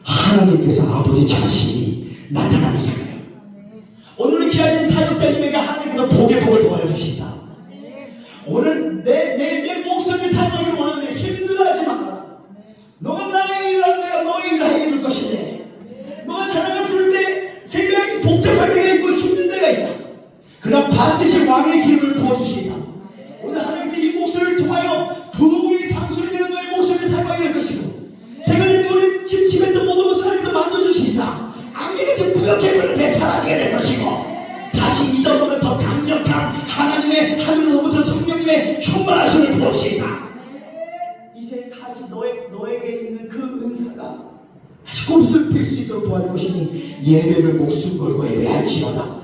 하나님께서 아버지 자신이 나타나시잖아요. 오늘 귀하신 사역자님에게 하나님께서 복의 복을 도와주시사 오늘 내 목숨을 사용하기를 원하는데 힘들어하지 마라. 너가 나의 일을 하면 내가 너의 일을 하게 될 것이네. 너가 찬양을 부를 때 생각이 복잡할 때가 있고 힘든 때가 있다. 그러나 반드시 왕의 기름을 부어주시사 오늘 하나님께서 이 목소리를 통하여 부흥의 장소에 되는 너의 목소리를 사용하게 될 것이고 제가 내 눈에 침침했던 모든 것을 하나님도 만져주시사 안개가 지금 뿌옇게 보이는 사라지게 될 것이고 다시 이전보다 더 강력한 하나님의 하늘로부터 성령님의 충만하심을 부어주시사 이제 다시 너에게 있는 그 은사가 다시 꽃을 필 수 있도록 도와줄 것이니 예배를 목숨 걸고 예배할지어다.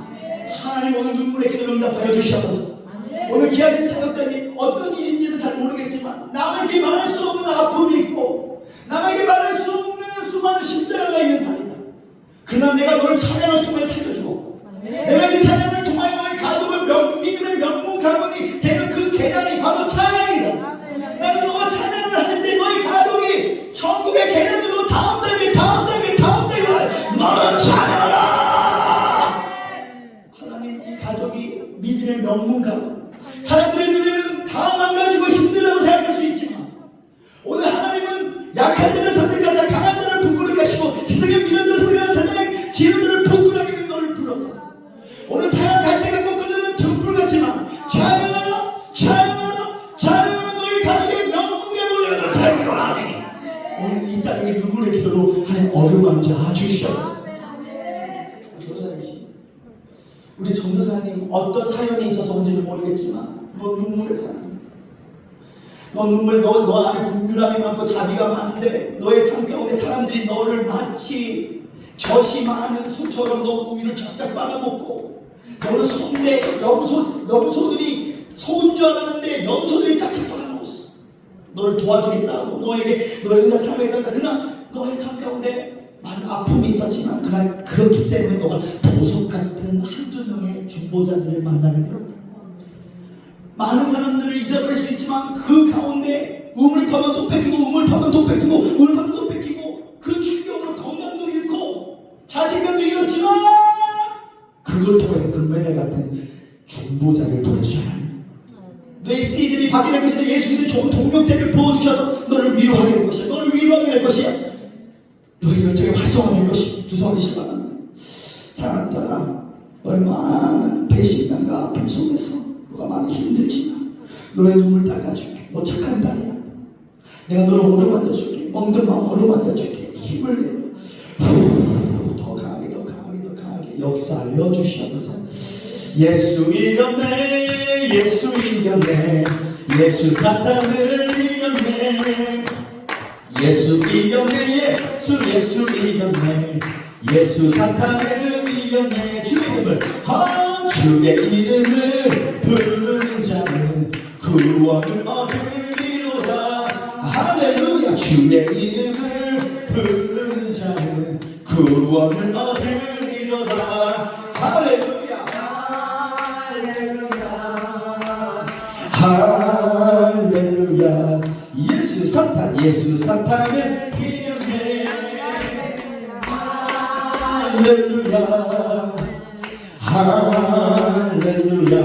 하나님 오늘 눈물의 기도를 응답하여 주시옵소서. 오늘 귀하신 사역자님 어떤 일인지는 잘 모르겠지만 남에게 말할 수 없는 아픔이 있고 남에게 말할 수 없는 수많은 십자가가 있는 달이다. 그러나 내가 너를 찬양을 통해 살려주고 내가 이 찬양을 통하여 너의 가족을 믿음의 명문 가문이 되는 그 계단이 바로 찬양이다. 나는 너가 찬양을 할 때 너의 가족이 천국의 계단으로 다음 단계 너는 찬양하라. 하나님 이 가족이 믿음의 명문 가문 사람들의 눈에는 다 망가지고 힘들다고 생각할 수 있지만 오늘 하나님은 약한 자를 선택하사 강한 자를 부끄럽게 하시고 세상에 미련 자를 선택하사 세상에 지은 자를 부끄럽게 하는 너를 불렀다. 오늘 사랑 갈대가 꺾어지는 등불 같지만 찬양하라 너희 가족의 명문의 모래가 너를 살기로 하니 오늘 이 땅에 눈물의 기도로 하나님 어루만져 주시옵소서. 우리 전도사님 어떤 사연이 있어서 온지는 모르겠지만 너 눈물의 사람 너 눈물 너 안에 국률함이 많고 자비가 많은데 너의 삶 가운데 사람들이 너를 마치 젖이 많은 소처럼 너 우유를 쫙쫙 빨아먹고 너는 손대 염소들이 속은 줄 알았는데 염소들이 쫙쫙 빨아먹었어. 너를 도와주겠다고 너의 의사 삶에 따라서 그러나 너의 삶 가운데 많은 아픔이 있었지만 그날 그렇기 때문에 너가 보석 같은 한두 명의 중보자들을 만나게 되었다. 많은 사람들을 잊어버릴 수 있지만 그 가운데 우물 파면 또 뺏기고 우물 파면 또 뺏기고 우물 파면 또 뺏기고 그 충격으로 건강도 잃고 자신감도 잃었지만 그걸 통해서 금메달 같은 중보자를 보내주셔야 합니다. 너의 시즌이 바뀌는 것인데 예수님이 좋은 동력제를 부어주셔서 너를 위로하게 될 것이야. 너를 위로하게 될 것이야. 너의 열정이 활성화될 것이 주소하기 바랍니다. 사랑하는 딸아 너의 많은 배신감과 아픔 속에서 너가 많이 힘들지만 너의 눈물 닦아줄게. 너 착한 딸이야. 내가 너를 어루만져줄게. 멍든 마음 어루만져줄게. 힘을 내어 더 강하게 더 강하게 더 강하게 역사하여 주시옵소서. 예수 이겼네. 예수 이겼네. 예수 사탄을 이겼네. 예수 이겼네. 예수 이겼네. 예수 사탄을 이겼네. 주의 이름을 주의 이름을 부르는 자는 구원을 얻으리로다. 할렐루야. 주의 이름을 부르는 자는 구원을 얻으리로다. 할렐루야. 할렐루야. 예수 사탄을 이겼네. 할렐루야. 할렐루야.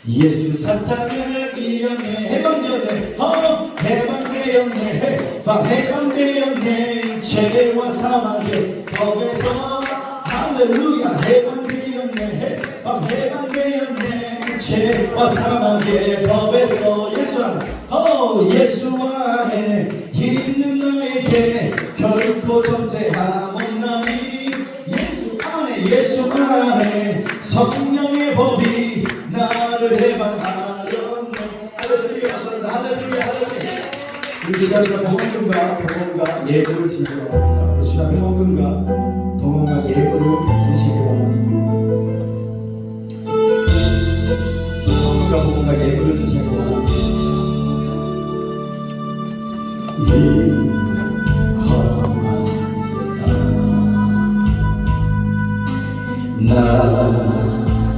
예수 사탄을 이겼네. 해방되었네. 해방되었네. 해방되었네. 죄와 사망의 법에서 할렐루야. 해방되었네. 해방되었네. 죄와 사망의 법에서 예수 안에 예수 안에 있는 나에게 결코 정죄함 없나니. 예수 안에 성령의 법이 나를 해방하였네. 할렐루야. 할렐루야. 우리 지금 헌금과 봉헌과 예물을 드리기 원합니다. 우리 주 앞에 헌금과 봉헌과 예물을 드리시기 원합니다. 헌금과 봉헌과 예물을 드리시기 원합니다. 이 험한 세상 나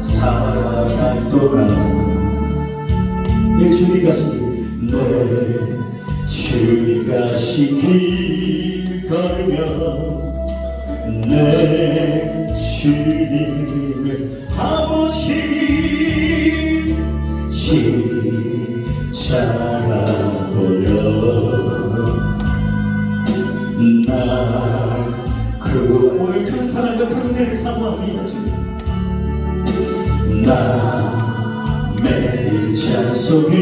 살아갈 동안 내 주님 가신 길, 내 주님 가신 길 걸으며 내 주님을 아버지 십자가 보려 나 오늘 큰 사랑과 큰 은혜를 사모합니다. 나 매일 찬송이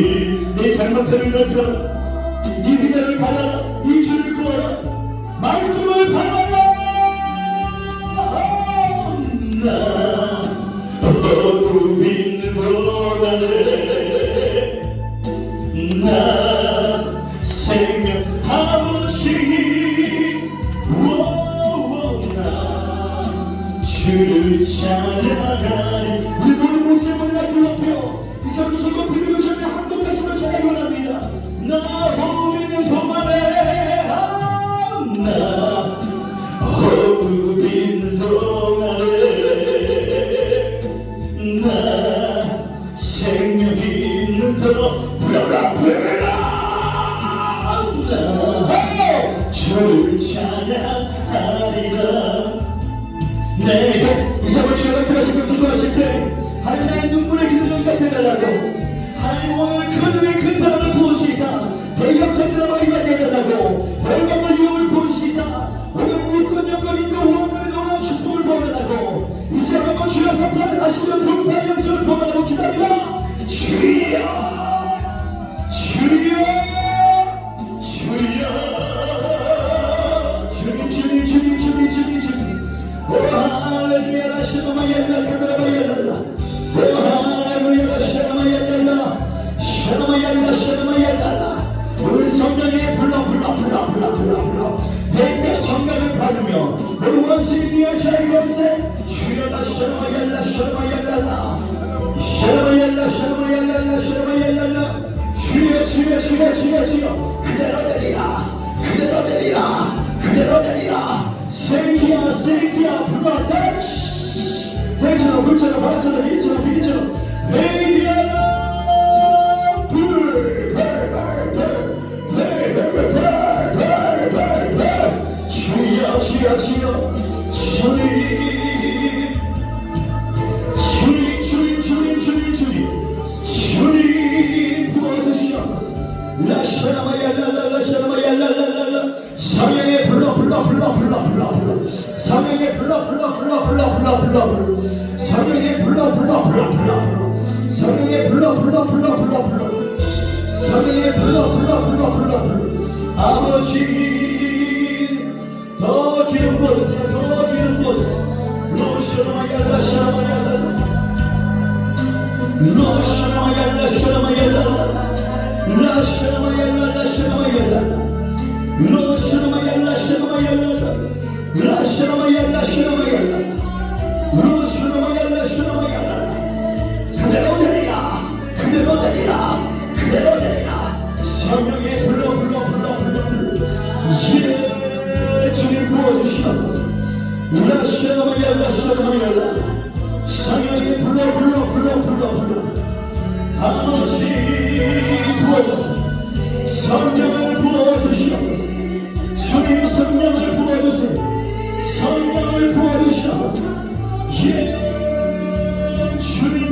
내 잘못함을 넓혀라. 네 그녀를 바라라. 네 주를 구하라. 말씀을 바라라. 나 어둠 있는 동안에 나 생명 아버지 주를 찬양하리. 우리 모든 모습을 낮게 높여 이 사람 손과 부르고 저를 한동하신 것 찬양 원합니다. 나 어둠 있는 동안에 나 어둠 있는 동안에 나 생명 있는 동안 불러라 주를 찬양하리라. 내게 이 사람을 주여 들으시고 기도하실 때 하나님 나의 눈물의 기도를 응답해달라고. 하나님 오늘 그 중에 큰 사람을 부으시사 대역전드라마 임하게 해달라고. 열방과 유업을 부으시사 오늘 물권 영권인과 우원권의 놀라운 축복을 부어달라고. 이 시간 한번 주여 선포하시면 돌파의 영성을 부어달라고 기도합니다. 주여 주여 주여 주님 주님 주님 주님 주님. 할렐루야 라시나마 옐라 카드라마 옐랄라. 할렐루야 라시나마 옐랄라. 샤나마 옐라 샤나마 옐랄라. 우리 성령에 불러 백명 정각을 받으며 우리 원수인 니와 자의 권세 주여라. 샤나마 옐라 샤나마 옐랄라. 샤나마 옐라 샤나마 옐랄라 샤나마 옐랄라. 주여 주여 주여 주여 주여. 그대로 되리라 그대로 되리라 그대로 되리라. 세기야 불러다. 불처럼 바람처럼 일처럼 비기처럼 회개하라. 주여 주님 부어주시옵소서. 라샤마얄랄랄라 성령에 불러 성령에 불러 성령에 불러 로시나마얄라 시나마얄라 라시나마얄라 시나마얄라 로시나마얄라 시나마얄라 그대로 되리라 그대로 되리라 그대로 되리라 성령의 불러 예 주님 부어주시옵소서 라시나마얄라 시나마얄라 성령의 불러 아버지 부어주세요 성령을 부어주시옵소서 주님 성령을 부어주세요 성령을 부어주시옵소서 예 주님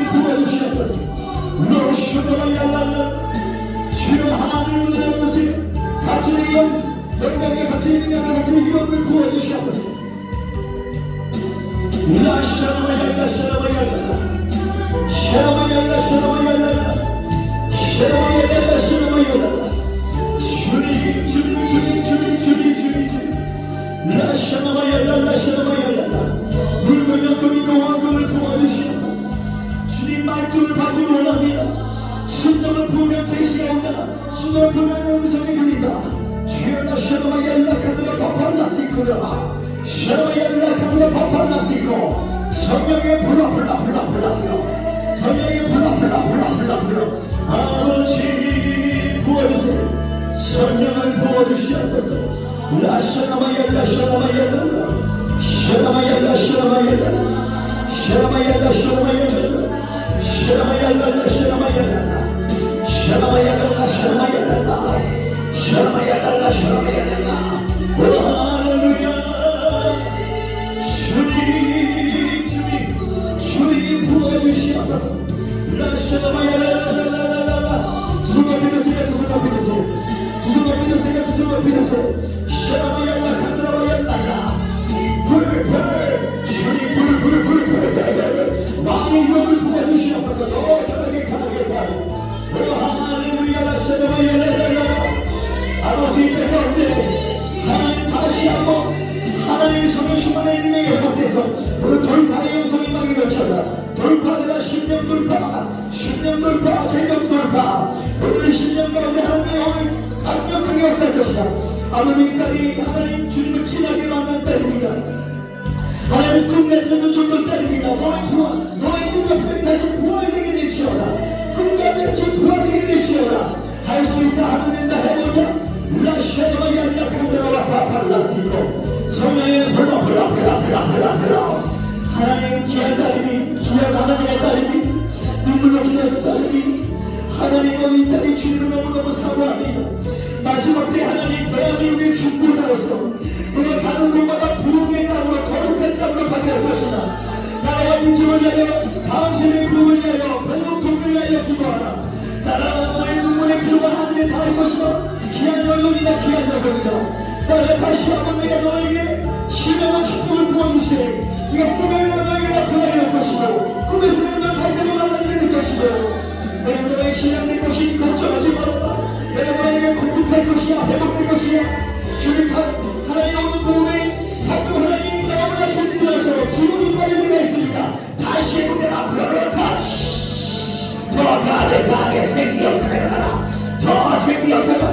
부어주시옵소서 로슈가마얄랄라 주여 하나님 문을 열어주세요 갑자기 영광의 갑자기 능력의 갑자기 이름을 부어주시옵소서 라샤마얄라 샤라마얄라 샤라마얄라 주님 물건력금이고 왕성을 부어주시옵소서 주님 말씀을 받기 원합니다 순정을 부으면 계시가 온다 순정을 부으면 음성이 들린다 주여 샤라마얄라 카드라 파팔라시코라 샤라마얄라 카드라 파팔라시코 성령의 불러 성령의 불러 아버지 부어주세요 성령을 부어주시옵소서 라샤나마얄라 할렐루야 주님 부어주시옵소서 라샤마얄라 두 손 높이 드세요 두 손 높이 드세요 샤라마얄라 카드라마얄라 불 주님 불 왕의 영을 부어주시옵소서 더 강하게 할렐루야 라샤마얄라 아버지 때 가운데 하나님 다시 한번 하나님의 성령 충만의 능력이 회복돼서 오늘 돌파의 영성이 막이 걸쳐라 돌파되라 신령 돌파 재정 돌파 오늘 신령 가운데 하나님의 오늘 강력하게 역사할 것이다 아버지 딸이 하나님 주님을 진하게 만난 딸입니다 하나님 꿈같은 주는 딸입니다 너의 꿈같은 다시 부활되게 될지어다 꿈같은 다시 부활되게 될지어다 할 수 있다 하면 된다 해보자 라샤마얄라 카드라와 파팔라시코 성령의 불러 하나님 귀한 딸이니 귀한 하나님의 딸이니 눈물로 기도하는 딸이니 하나님 어린 딸이 주님을 너무너무 사모합니다 마지막 때 하나님 대한민국의 중보자로서 내가 가는 곳마다 부흥의 땅으로 거룩한 땅으로 바뀔 것이다 나라가 민족을 위하여 다음 세대의 부흥을 위하여 공동통일을 위하여 기도하라 나라의 눈물의 기도가 하늘에 닿을 것이다 귀한 여정이다 나를 다시 한번 내가 너에게 신령한 축복을 부어주시되 네가 꿈에 내가 너에게 나타나게 될 것이고 꿈에서 내가 너를 다시 한번 만나게 될 것이고 내가 너의 신앙될 것이니 걱정하지 말아라 내가 너에게 공급할 것이야 회복될 것이야 주님 하나님 오늘 보험에 가끔 하나님 너무나 힘들어서 기분이 빠질 때가 있습니다 다시 해보면 앞으로 더 강하게 생기 역사가 가라 더 생기 역사가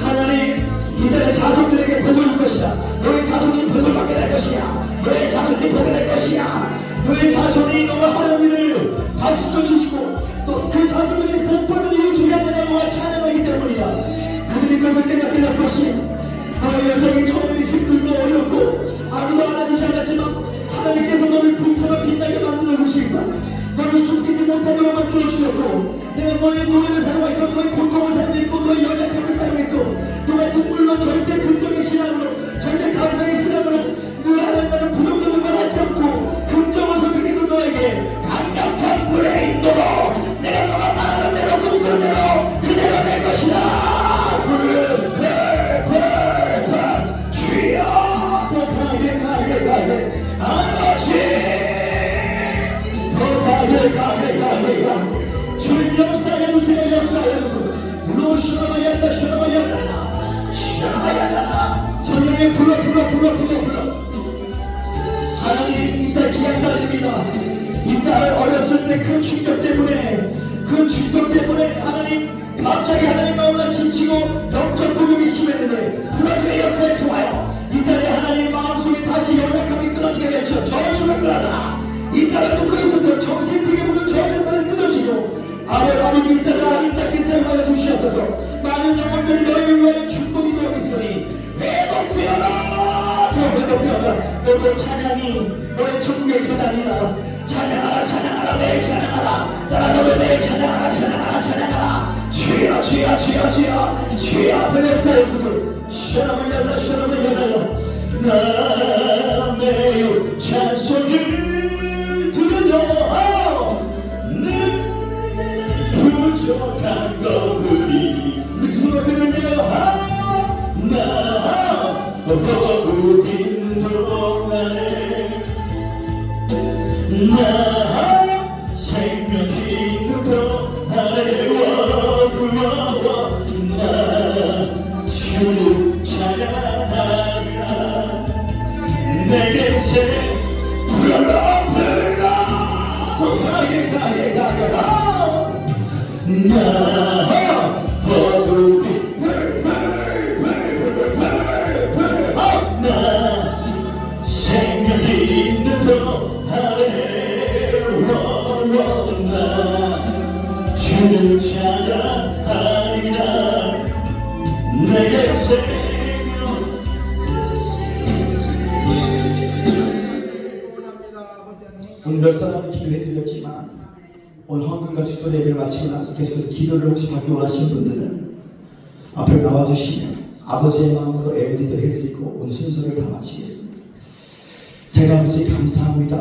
하나님 이들의 자손들에게 복을 줄 것이다 너의 자손이 복을 받게 될 것이야 너의 자손이 복이 될 것이야 너의 자손이 너가 하는 일을 박수쳐 주시고 또 그 자손들이 복받은 이유 중에 하나가 너와 찬양하기 때문이다 그들이 그것을 깨닫게 될 것이 너의 여정이 처음에는 힘들고 어렵고 아무도 알아주지 않았지만 하나님께서 너를 풍성한 빛나게 만들어 주시사 너를 숨기지 못하도록 만들어 주셨고 내가 너의 노래를 사용했고 너의 고통을 사용했고 너의 연약함을 사용했고 너의 눈물로 절대 긍정의 신앙으로 절대 감사의 신앙으로 늘 하나님과는 부정적인 말 하지 않고 긍정을 선택했던 너에게 강력한 불의 인도로 내가 너가 말하는 대로 꿈꾸는 대로 그대로 될 것이다 주여 더 강하게 아버지 더 강하게 주님 역사해주세요 로시나마얄라 성령의 불러 하나님 이 딸 귀한 딸입니다 이 딸 어렸을 때 큰 충격 때문에 하나님 갑자기 하나님 마음과 지치고 영적 되는데 부러짐의 역사에 통하여 이 딸의 하나님 마음속에 다시 연약함이 끊어지게 되죠. 저주가 끊어져라. 이 딸은 또 그에서부터 정신세계 모든 저주가 끊어지고 아버지 이 딸을 아름답게 사용하여 주시옵소서. 많은 영혼들이 너희를 위하여 축복이 되고 있으니 회복되어라. 더 회복되어라. 너도 찬양이 너의 천국의 계단이다. 찬양하라 찬양하라 매일 찬양하라. 따라 너도 매일 찬양하라 찬양하라 찬양하라. 주여 주여 주여 주여 주여 앞에 역사의 구슬 시원함을 열라 시원함을 열라. 나 매일 찬송을 드려 늘 부족한 것들이 두 들려 나 어딘 동안에 나 생명이 있는 것 아래와 부러워 나 주를 찬양하리라. 내게서 불러 더 가게 가게 가게라. 나 어둠이 나 생명이 있는 것 아래로 나 주를 찬양하리라. 내게 생명 오늘 몇 사람을 기도해드렸지만 오늘 헌금과 축도 예배를 마치고 나서 계속해서 기도를 혹시 받기 원하시는 분들은 앞으로 나와주시면 아버지의 마음으로 애우기도를 해드리고 오늘 순서를 다 마치겠습니다. 제가 아버지 감사합니다.